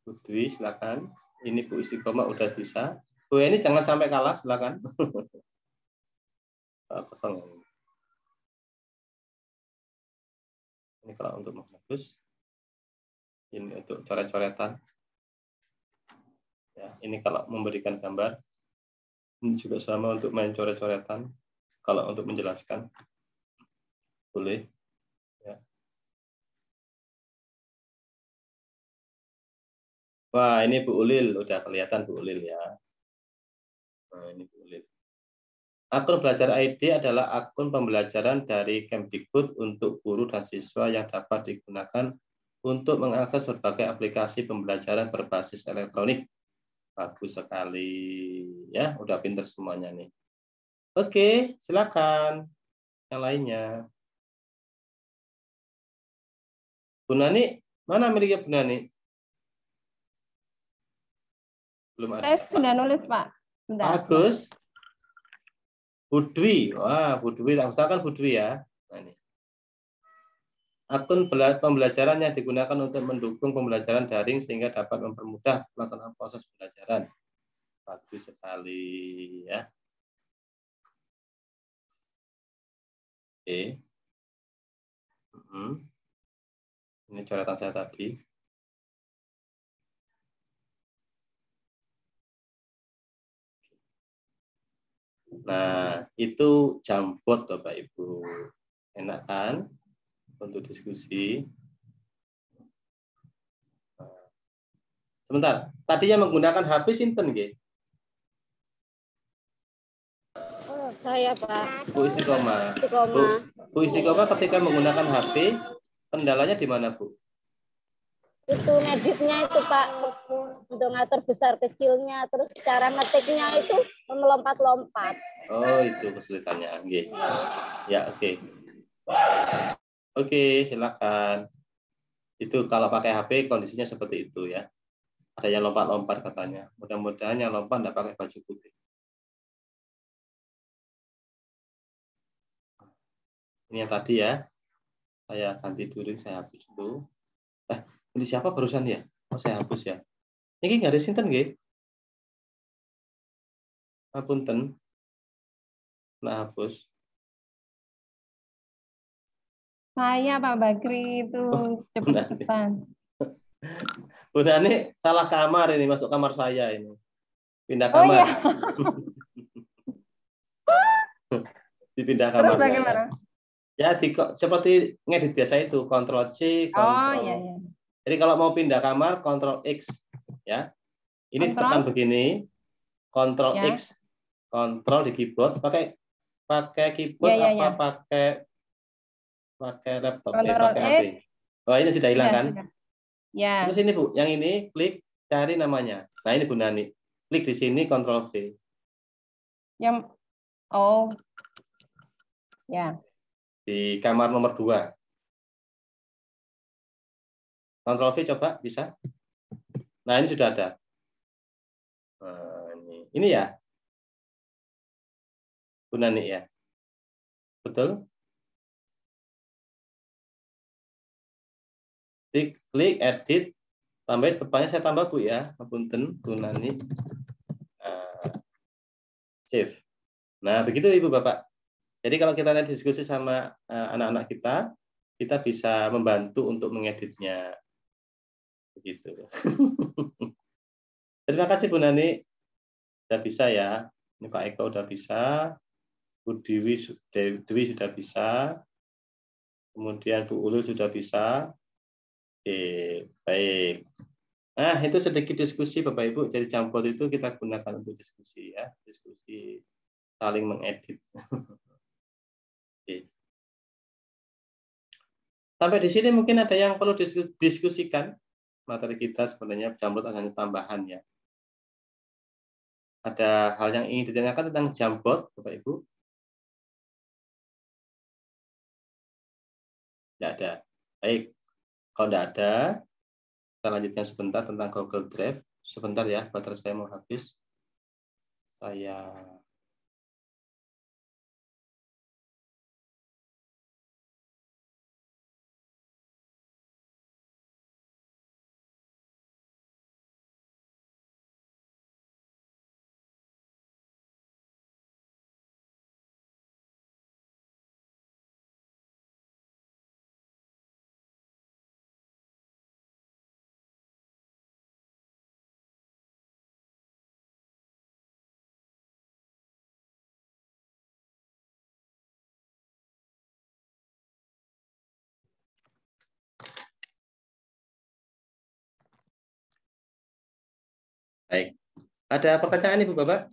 Budwi, silakan. Ini Bu Istiqomah udah bisa. Bu ini jangan sampai kalah, silakan. Kosong. Ini kalau untuk menghapus. Ini untuk coret-coretan. Ya, ini kalau memberikan gambar. Ini juga sama untuk main coret-coretan. Kalau untuk menjelaskan, boleh. Ya. Wah, ini Bu Ulil, udah kelihatan Bu Ulil ya. Nah, ini Bu Ulil. Akun Belajar ID adalah akun pembelajaran dari Kemdikbud untuk guru dan siswa yang dapat digunakan untuk mengakses berbagai aplikasi pembelajaran berbasis elektronik. Bagus sekali. Ya, udah pinter semuanya nih. Oke, silakan. Yang lainnya. Bu Nani, mana miliknya Bu Nani? Belum ada. Saya sudah nulis, Pak. Sudah. Bagus. Budwi, wah Budwi, usahakan Budwi ya. Nah, ini. Akun pembelajaran yang digunakan untuk mendukung pembelajaran daring sehingga dapat mempermudah pelaksanaan proses pembelajaran. Bagus sekali ya. Oke. Ini coretan saya tadi. Nah, itu Jamboard Bapak Ibu. Enak kan untuk diskusi? Sebentar, tadinya menggunakan HP sinten nggih? Oh, saya Pak. Bu Istiqomah. Istiqomah. Bu Istiqomah ketika menggunakan HP, kendalanya di mana, Bu? Itu ngeditnya itu Pak, untuk ngatur besar kecilnya, terus cara ngetiknya itu melompat-lompat. Oh, itu kesulitannya. Nggih. Ya, oke. Oke, silakan. Itu kalau pakai HP kondisinya seperti itu ya. Ada yang lompat-lompat katanya. Mudah-mudahan yang lompat enggak pakai baju putih. Ini yang tadi ya. Saya ganti dulu, saya hapus dulu. Ini siapa barusan ya? Oh, saya hapus ya. Ini nggak ada sinten nggih? Apunten. Nah, hapus. Saya Pak Bakri itu cepat-cepatan. Bu Nani salah kamar ini, masuk kamar saya ini. Pindah kamar. Oh iya. Dipindah kamar. Terus bagaimana? Ya, seperti ngedit biasa itu, Ctrl C, Ctrl. Oh iya, iya. Jadi kalau mau pindah kamar, Ctrl X, ya. Ini tekan begini, Ctrl ya. X, Ctrl di keyboard. Pakai keyboard ya, apa pakai laptop? Pakai HP. Oh, ini sudah hilang kan? Ya. Terus ini Bu, yang ini klik cari namanya. Nah ini Bu Nani, klik di sini Ctrl V. Yang ya. Di kamar nomor 2. Ctrl V coba, bisa? Nah, ini sudah ada. Nah, ini ya. Bu Nani ya. Betul? Klik edit, tambahin depannya saya tambah Bu ya. Punten, Bu Nani. Save. Nah, begitu Ibu Bapak. Jadi kalau kita nanti diskusi sama anak-anak kita bisa membantu untuk mengeditnya. Begitu. Terima kasih Bu Nani. Sudah bisa ya. Ini Pak Eko sudah bisa. Bu Dewi sudah bisa. Kemudian Bu Ulul sudah bisa. Oke, baik. Nah, itu sedikit diskusi Bapak Ibu. Jadi Jamboard itu kita gunakan untuk diskusi ya. Diskusi saling mengedit. Oke. Sampai di sini mungkin ada yang perlu diskusikan. Materi kita sebenarnya Jamboard hanya tambahan ya. Ada hal yang ingin ditanyakan tentang Jamboard, Bapak Ibu? Tidak ada. Baik. Kalau tidak ada, kita lanjutkan sebentar tentang Google Drive. Sebentar ya, baterai saya mau habis. Saya baik. Ada pertanyaan Ibu Bapak?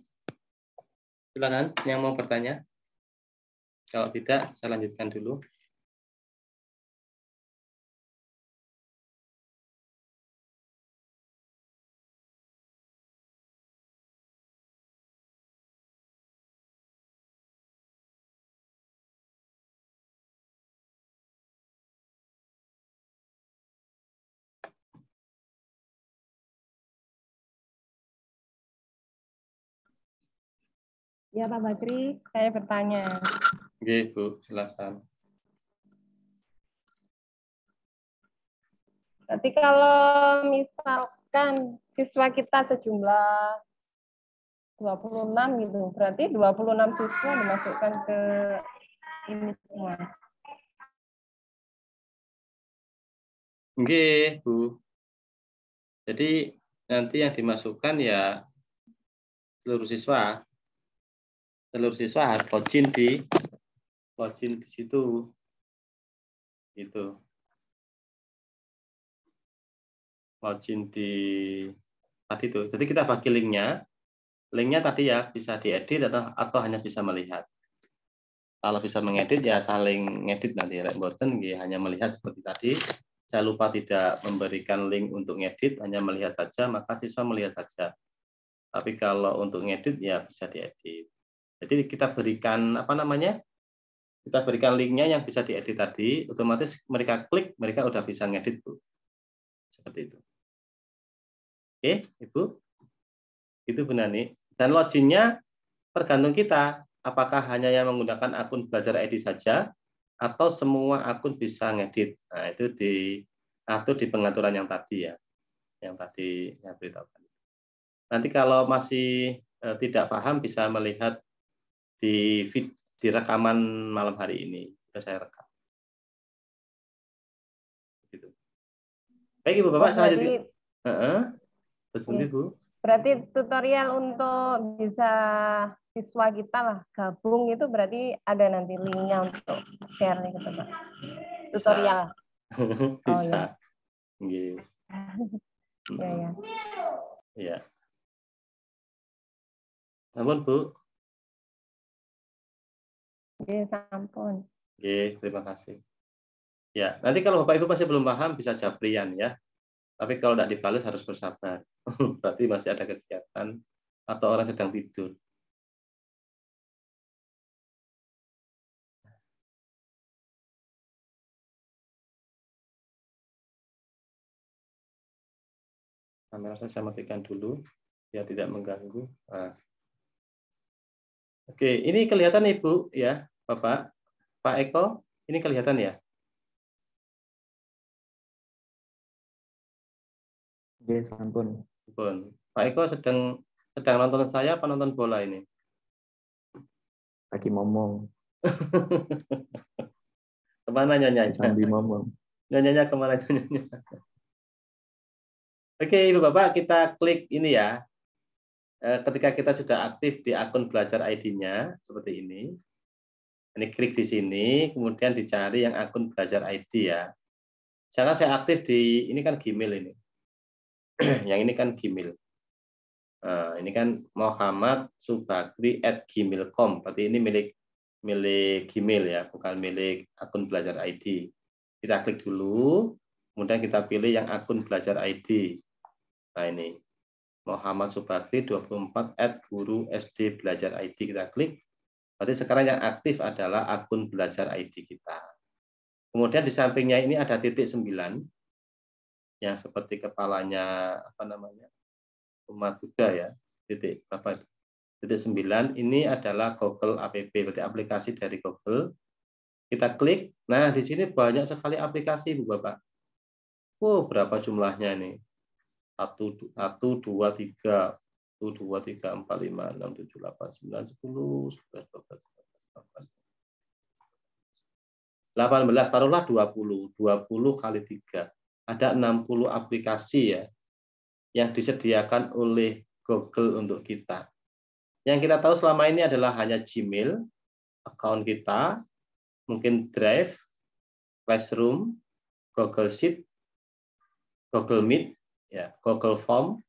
Silakan yang mau bertanya. Kalau tidak, saya lanjutkan dulu. Ya Pak Bakri, saya bertanya. Oke, Bu, silakan. Berarti kalau misalkan siswa kita sejumlah 26 gitu, berarti 26 siswa dimasukkan ke ini semua. Oke, Bu. Jadi nanti yang dimasukkan ya seluruh siswa. Seluruh siswa harus login di situ. Gitu. Login di tadi itu. Jadi kita bagi linknya. Linknya tadi ya bisa diedit atau hanya bisa melihat. Kalau bisa mengedit ya saling ngedit nanti. Boten hanya melihat seperti tadi. Saya lupa tidak memberikan link untuk ngedit, hanya melihat saja, maka siswa melihat saja. Tapi kalau untuk ngedit ya bisa diedit. Jadi kita berikan apa namanya? Kita berikan linknya yang bisa diedit tadi, otomatis mereka klik, mereka udah bisa ngedit, Bu. Seperti itu. Oke, Ibu. Itu Bu Nani. Dan loginnya tergantung kita, apakah hanya yang menggunakan akun Belajar ID saja, atau semua akun bisa ngedit. Nah, itu diatur di pengaturan yang tadi ya, yang tadi saya beritahukan. Nanti kalau masih tidak paham bisa melihat di rekaman malam hari ini. Sudah saya rekam. Gitu. Baik Ibu Bapak, selanjutnya. Terus Bu. Berarti tutorial untuk bisa siswa kita lah gabung itu berarti ada nanti linknya untuk share gitu Pak. Tutorial. Bisa. Oh, ya. Ya. Iya. Sampun Bu. Oke, sampun. Oke, terima kasih. Ya, nanti kalau Bapak Ibu masih belum paham bisa japrian ya. Tapi kalau tidak dibalas harus bersabar. Berarti masih ada kegiatan atau orang sedang tidur. Kamera saya matikan dulu, biar tidak mengganggu. Nah. Oke, ini kelihatan Ibu ya, Bapak, Pak Eko, ini kelihatan ya? Oke, sampun. Pak Eko sedang nonton saya apa nonton bola ini? Lagi ngomong. Kemana nyanyanya? Sambil ngomong. Nyanyanya kemana nyanyanya? Oke, Ibu Bapak, kita klik ini ya. Ketika kita sudah aktif di akun Belajar ID-nya, seperti ini. Ini klik di sini, kemudian dicari yang akun Belajar ID ya. Sekarang saya aktif di, ini kan Gmail ini. Yang ini kan Gmail. Nah, ini kan muhammad.subakri@gmail.com. Berarti ini milik Gmail ya, bukan milik akun Belajar ID. Kita klik dulu, kemudian kita pilih yang akun Belajar ID. Nah ini. Muhammad Subakri 24 @guru_sd_belajar_id, kita klik. Berarti sekarang yang aktif adalah akun belajar ID kita. Kemudian di sampingnya ini ada titik 9 yang seperti kepalanya apa namanya? Umat Buddha ya. Titik apa itu? Titik 9 ini adalah Google App, berarti aplikasi dari Google. Kita klik. Nah, di sini banyak sekali aplikasi, Bu Bapak. Oh, berapa jumlahnya nih? 1, 2, 3, 1, 2, 3, 4, 5, 6, 7, 8, 9, 10, 11, 12, 18, taruhlah 20. 20 kali 3. Ada 60 aplikasi ya yang disediakan oleh Google untuk kita. Yang kita tahu selama ini adalah hanya Gmail, account kita, mungkin Drive, Classroom, Google Sheet, Google Meet, ya, Google Form,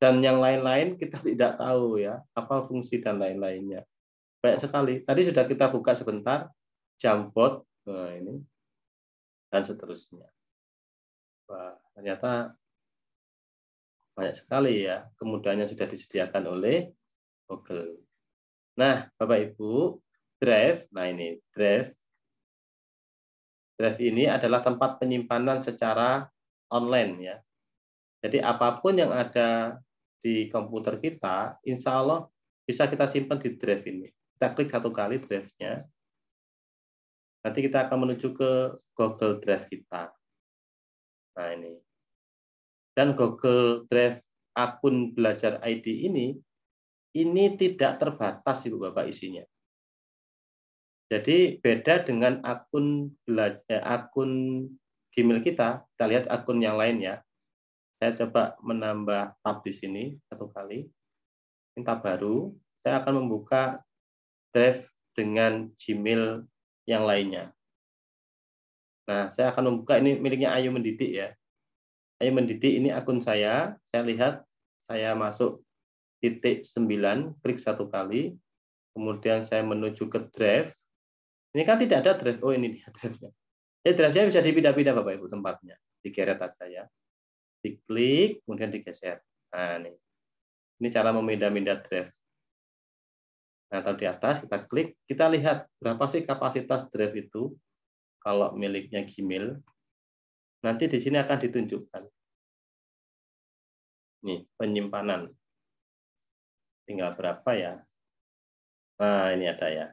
dan yang lain-lain kita tidak tahu ya apa fungsi dan lain-lainnya. Banyak sekali. Tadi sudah kita buka sebentar, Jamboard, nah ini, dan seterusnya. Wah, ternyata banyak sekali ya kemudahannya sudah disediakan oleh Google. Nah, Bapak Ibu, Drive, nah ini Drive. Drive ini adalah tempat penyimpanan secara online ya. Jadi apapun yang ada di komputer kita, insya Allah bisa kita simpan di Drive ini. Kita klik satu kali Drive-nya. Nanti kita akan menuju ke Google Drive kita. Nah ini. Dan Google Drive akun belajar ID ini tidak terbatas Ibu Bapak isinya. Jadi beda dengan akun Gmail kita lihat akun yang lain ya. Saya coba menambah tab di sini satu kali. Ini tab baru. Saya akan membuka Drive dengan Gmail yang lainnya. Nah, saya akan membuka ini miliknya Ayu Mendidik ya. Ayu Mendidik ini akun saya lihat, saya masuk titik 9, klik satu kali. Kemudian saya menuju ke Drive. Ini kan tidak ada Drive. Oh, ini dia Drive-nya. Ya, Drive-nya bisa dipindah-pindah Bapak Ibu tempatnya. Digeret aja ya. Diklik, kemudian digeser. Nah, ini. Ini cara memindah-mindah Drive. Nah, taruh di atas, kita klik. Kita lihat berapa sih kapasitas Drive itu. Kalau miliknya Gmail. Nanti di sini akan ditunjukkan. Nih, penyimpanan. Tinggal berapa ya. Nah, ini ada ya.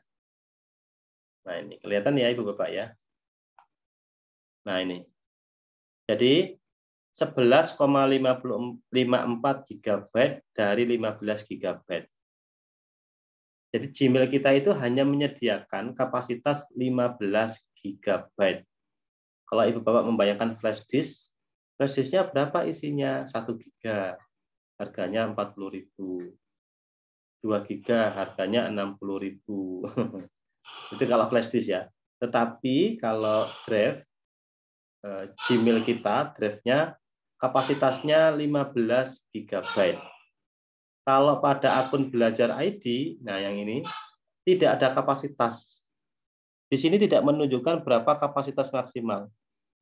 Nah, ini kelihatan ya Ibu Bapak ya. Nah, ini. Jadi 11,54 GB dari 15 GB. Jadi Gmail kita itu hanya menyediakan kapasitas 15 GB. Kalau Ibu Bapak membayangkan flash disk-nya berapa isinya? 1 GB. Harganya 40.000. 2 GB harganya 60.000. Itu kalau flash disk ya. Tetapi kalau Drive Gmail kita, Drive-nya kapasitasnya 15 GB. Kalau pada akun belajar ID, nah yang ini tidak ada kapasitas. Di sini tidak menunjukkan berapa kapasitas maksimal.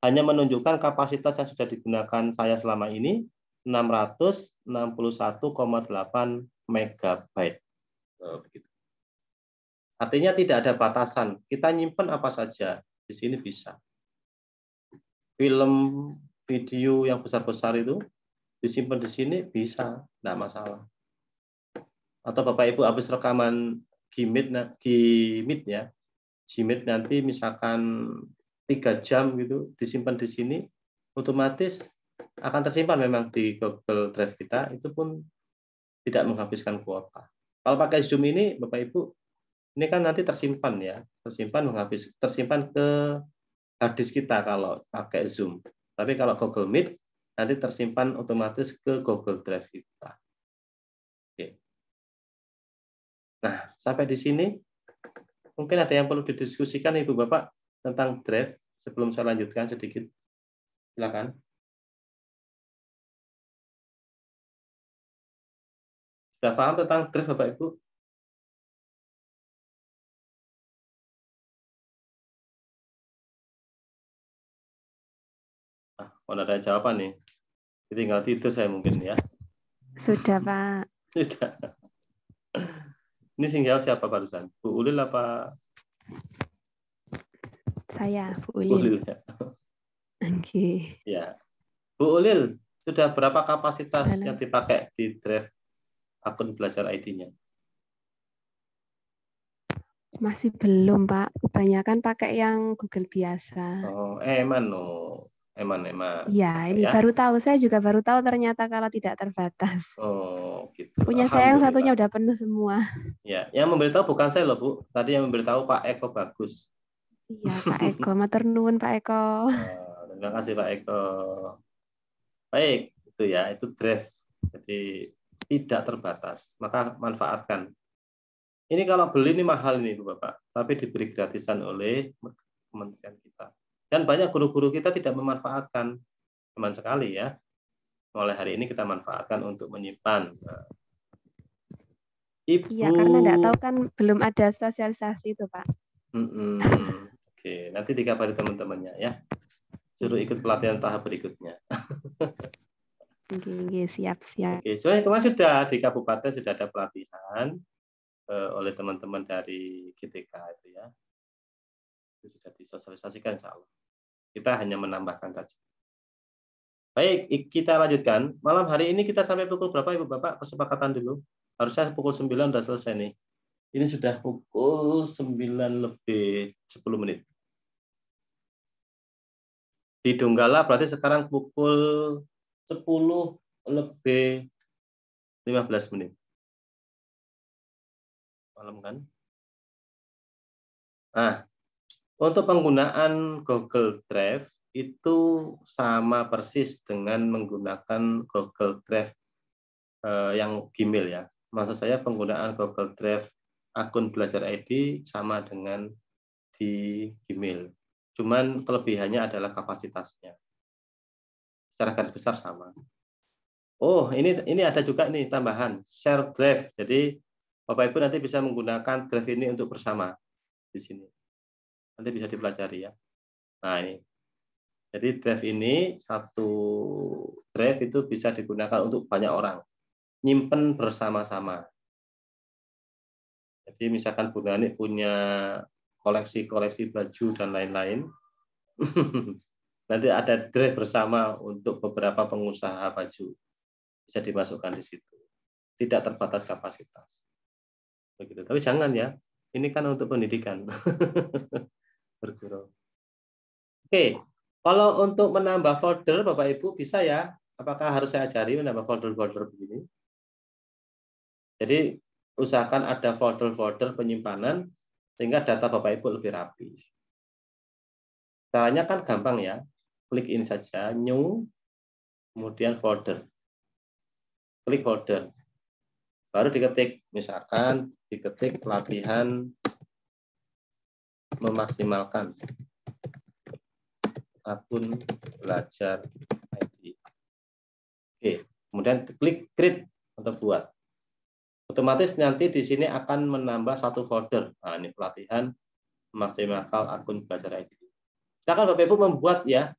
Hanya menunjukkan kapasitas yang sudah digunakan saya selama ini 661,8 MB. Begitu. Artinya tidak ada batasan. Kita nyimpen apa saja di sini bisa. Film, video yang besar-besar itu disimpan di sini bisa, tidak masalah. Atau Bapak Ibu habis rekaman Gmeet ya, Gmeet nanti misalkan 3 jam gitu disimpan di sini, otomatis akan tersimpan memang di Google Drive kita, itu pun tidak menghabiskan kuota. Kalau pakai Zoom ini Bapak Ibu, ini kan nanti tersimpan ya, tersimpan ke hard disk kita kalau pakai Zoom. Tapi kalau Google Meet nanti tersimpan otomatis ke Google Drive kita. Oke. Nah, sampai di sini mungkin ada yang perlu didiskusikan Ibu Bapak tentang Drive sebelum saya lanjutkan sedikit. Silakan. Sudah paham tentang Drive Bapak Ibu? Kalau ada jawaban nih, tinggal tidur saya mungkin ya. Sudah, Pak. Sudah. Ini sing jawab siapa barusan? Bu Ulil apa? Saya, Bu Bu Ulil. Ulil ya. Oke. Ya. Bu Ulil, sudah berapa kapasitas Halo. yang dipakai di drive akun belajar ID-nya? Masih belum, Pak. Kebanyakan pakai yang Google biasa. Oh, eman no. Eman. Iya, ini Ya. baru tahu. Saya juga baru tahu ternyata kalau tidak terbatas. Oh, gitu. Punya saya yang satunya Alhamdulillah. udah penuh semua. Ya, yang memberitahu bukan saya loh, Bu. Tadi yang memberitahu Pak Eko Bagus. Iya, Pak Eko. Matur nuwun, Pak Eko. Terima kasih Pak Eko. Baik, itu ya, itu drive. Jadi tidak terbatas, maka manfaatkan. Ini kalau beli ini mahal ini Bapak, tapi diberi gratisan oleh kementerian kita. Dan banyak guru-guru kita tidak memanfaatkan, teman sekali ya. Mulai hari ini kita manfaatkan untuk menyimpan. Ibu. Iya, karena enggak tahu kan belum ada sosialisasi itu, Pak. Oke, nanti dikabari teman-temannya ya. Suruh ikut pelatihan tahap berikutnya. Oke, siap. Oke, soalnya kemarin sudah di kabupaten sudah ada pelatihan oleh teman-teman dari GTK itu ya. Itu sudah disosialisasikan insya Allah. Kita hanya menambahkan saja. Baik, kita lanjutkan. Malam hari ini kita sampai pukul berapa Ibu Bapak? Kesepakatan dulu. Harusnya pukul 9 sudah selesai nih. Ini sudah pukul 9 lebih 10 menit. Di Donggala berarti sekarang pukul 10 lebih 15 menit. Malam kan? Nah, untuk penggunaan Google Drive itu sama persis dengan menggunakan Google Drive yang Gmail ya. Maksud saya penggunaan Google Drive akun belajar ID sama dengan di Gmail. Cuman kelebihannya adalah kapasitasnya. Secara garis besar sama. Oh, ini ada juga nih tambahan share drive. Jadi Bapak Ibu nanti bisa menggunakan drive ini untuk bersama di sini. Nanti bisa dipelajari ya. Nah, ini. Jadi drive ini satu drive itu bisa digunakan untuk banyak orang. Nyimpen bersama-sama. Jadi misalkan Bu Nani punya koleksi-koleksi baju dan lain-lain. Nanti ada drive bersama untuk beberapa pengusaha baju. Bisa dimasukkan di situ. Tidak terbatas kapasitas. Begitu. Tapi jangan ya. Ini kan untuk pendidikan. Bergurau. Oke. Kalau untuk menambah folder Bapak Ibu bisa ya. Apakah harus saya ajari menambah folder-folder begini? Jadi usahakan ada folder-folder penyimpanan sehingga data Bapak Ibu lebih rapi. Caranya kan gampang ya. Klik ini saja, new, kemudian folder. Klik folder. Baru diketik, misalkan diketik pelatihan memaksimalkan akun belajar ID. Oke, kemudian klik create untuk buat. Otomatis nanti di sini akan menambah satu folder. Nah, ini pelatihan memaksimalkan akun belajar ID. Silakan Bapak Ibu membuat ya,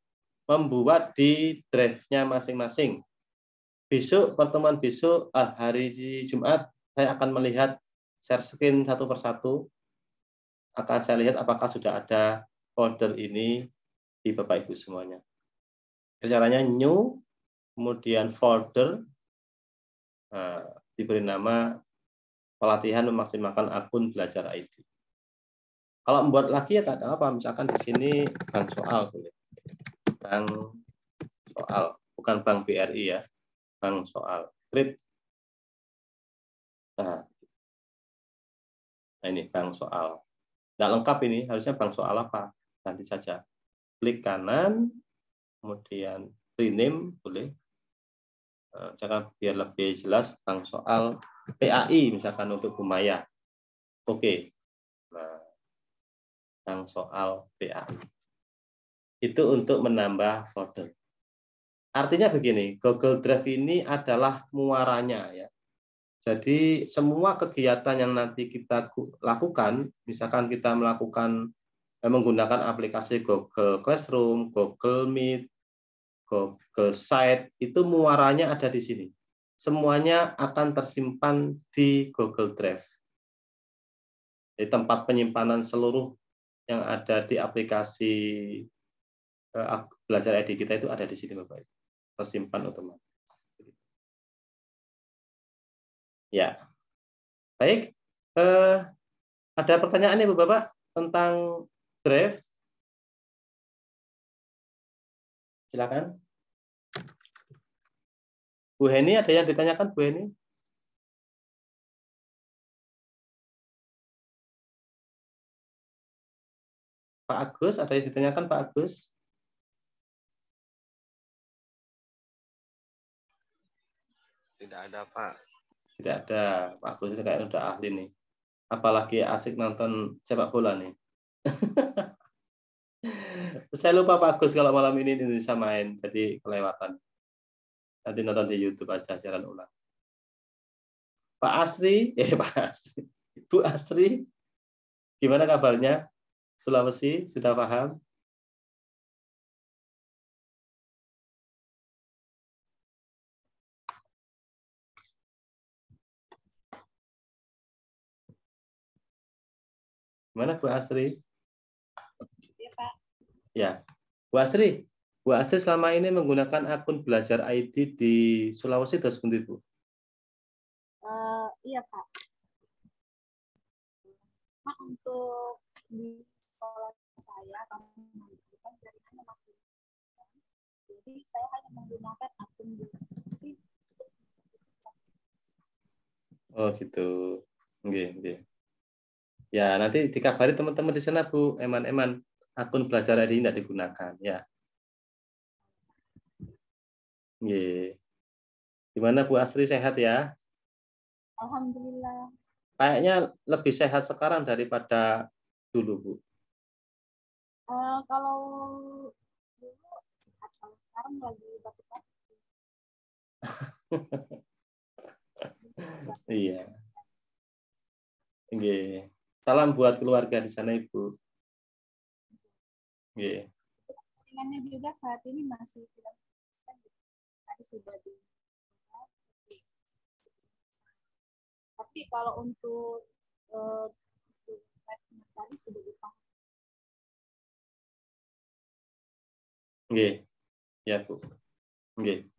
membuat di drive-nya masing-masing. Besok, pertemuan besok, hari Jumat, saya akan melihat share screen satu persatu. Akan saya lihat apakah sudah ada folder ini di Bapak Ibu semuanya. Caranya new, kemudian folder, diberi nama pelatihan memaksimalkan akun belajar ID. Kalau membuat lagi ya tak ada apa, misalkan di sini bank soal boleh. Bank soal, bukan bank BRI ya. Bank soal. Create. Nah, ini bank soal. Nggak lengkap ini, harusnya bank soal apa? Nanti saja. Klik kanan, kemudian rename, boleh. Jangan biar lebih jelas, bank soal PAI, misalkan untuk Bu Maya. Oke. Nah, bank soal PAI. Itu untuk menambah folder. Artinya begini, Google Drive ini adalah muaranya ya. Jadi semua kegiatan yang nanti kita lakukan, misalkan kita melakukan menggunakan aplikasi Google Classroom, Google Meet, Google Site, itu muaranya ada di sini. semuanya akan tersimpan di Google Drive. Di tempat penyimpanan seluruh yang ada di aplikasi Belajar ID kita itu ada di sini, Bapak Ibu. Tersimpan otomatis. Ya, baik. Ada pertanyaan Ibu Bapak tentang Drive? Silakan. Bu Heni, ada yang ditanyakan, Bu Heni? Pak Agus, ada yang ditanyakan, Pak Agus? Tidak ada, Pak. Tidak ada. Pak Agus itu kayak udah ahli nih. Apalagi asik nonton sepak bola nih. Saya lupa Pak Agus kalau malam ini Indonesia main, jadi kelewatan. Nanti nonton di YouTube aja siaran ulang. Pak Asri, Pak Asri, Bu Asri, gimana kabarnya? Sulawesi, sudah paham? Gimana Bu Asri? Ya, Pak. Ya, Bu Asri selama ini menggunakan akun Belajar ID di Sulawesi atau seperti itu? Iya, Pak. Nah, untuk di sekolah saya, kami menggunakan jaringannya masih. Jadi saya hanya menggunakan akun di. Oh gitu. Oke. Ya, nanti dikabari teman-teman di sana, Bu. Eman-eman akun Belajar ID tidak digunakan, ya. Oke. Gimana Bu Asri, sehat ya? Alhamdulillah. Kayaknya lebih sehat sekarang daripada dulu, Bu. Kalau dulu sehat, kalau sekarang lagi batuk-batuk. Iya. Oke. Salam buat keluarga di sana, Ibu. Oke. Jaringannya juga saat ini masih tidak, tadi sudah di. Tapi kalau untuk tadi sudah dipahami. Oke. Ya, Bu. Oke.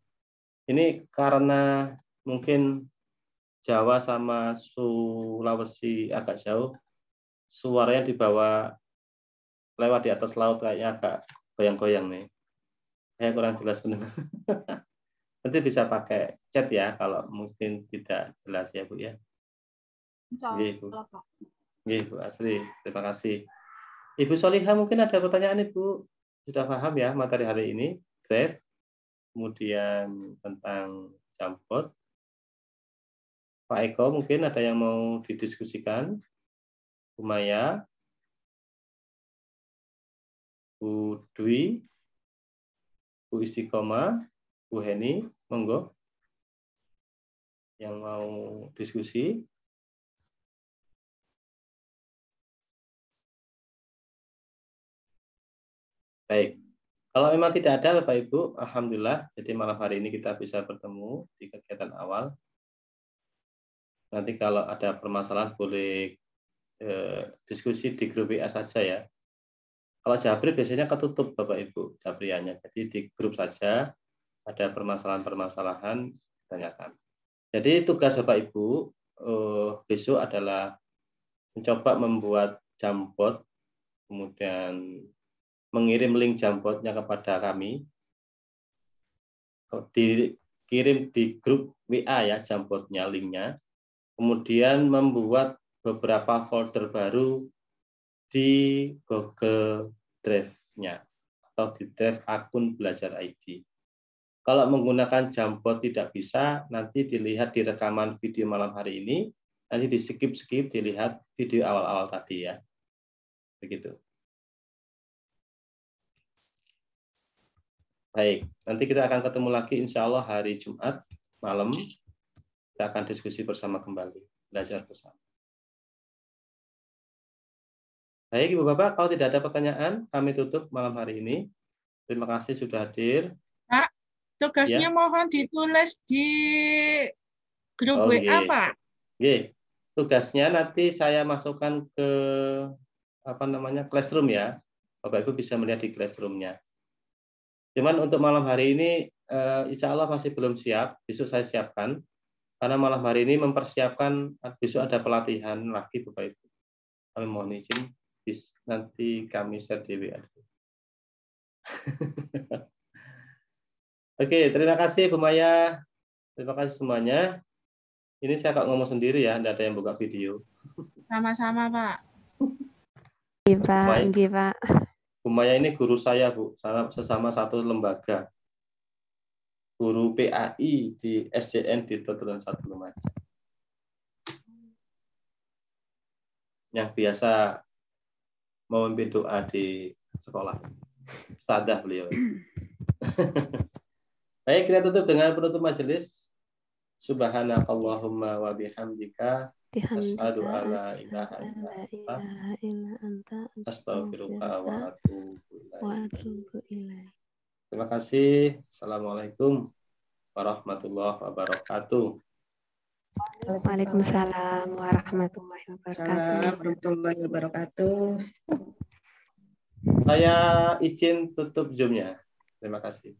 Ini karena mungkin Jawa sama Sulawesi agak jauh, suaranya dibawa lewat di atas laut kayaknya agak goyang-goyang nih. Saya kurang jelas benar. Nanti bisa pakai chat ya kalau mungkin tidak jelas ya Bu ya. Oke, Bu. Oke, Bu Asri, terima kasih. Ibu Solihah mungkin ada pertanyaan Ibu. Sudah paham ya materi hari ini, Drive, kemudian tentang Jampot. Pak Eko mungkin ada yang mau didiskusikan. Bu Maya, Bu Dwi, Bu Istiqomah, Bu Heni, monggo. Yang mau diskusi. Baik. Kalau memang tidak ada Bapak Ibu, alhamdulillah. Jadi malam hari ini kita bisa bertemu di kegiatan awal. Nanti kalau ada permasalahan boleh diskusi di grup WA saja ya. Kalau Jabri biasanya ketutup Bapak Ibu Jabriannya. Jadi di grup saja ada permasalahan-permasalahan tanyakan. Jadi tugas Bapak Ibu besok adalah mencoba membuat Jampot, kemudian mengirim link Jampotnya kepada kami, dikirim di grup WA ya Jampotnya, linknya, kemudian membuat beberapa folder baru di Google Drive-nya atau di drive akun Belajar ID. Kalau menggunakan Jampot tidak bisa, nanti dilihat di rekaman video malam hari ini, nanti di skip dilihat video awal-awal tadi ya. Begitu. Baik, nanti kita akan ketemu lagi insya Allah hari Jumat malam. Kita akan diskusi bersama kembali, belajar bersama. Baik, Ibu Bapak, kalau tidak ada pertanyaan, kami tutup malam hari ini. Terima kasih sudah hadir. Pak. Tugasnya Ya. mohon ditulis di grup Oh, WA, nggih. Pak. Nggih. Tugasnya nanti saya masukkan ke Classroom ya. Bapak Ibu bisa melihat di Classroom-nya. Cuman untuk malam hari ini insya Allah masih belum siap. Besok saya siapkan. Karena malam hari ini mempersiapkan besok ada pelatihan lagi Bapak Ibu. Kami mohon izin nanti kami share di WA. Oke, terima kasih Bu Maya. Terima kasih semuanya. Ini saya kok ngomong sendiri ya, tidak ada yang buka video. Sama-sama, Pak. Iya, Pak. Iya, Pak. Bu Maya ini guru saya, Bu, sesama satu lembaga. Guru PAI di SJN di Turunan 1 Lumajang. Yang biasa memimpin doa di sekolah. Ustadzah beliau. Baik, kita tutup dengan penutup majelis. Subhanakallahumma wa bihamdika asyhadu alla ilaha illa anta astaghfiruka wa atubu ilaik. Terima kasih. Assalamualaikum warahmatullahi wabarakatuh. Waalaikumsalam warahmatullahi wabarakatuh. Saya izin tutup Zoom-nya. Terima kasih.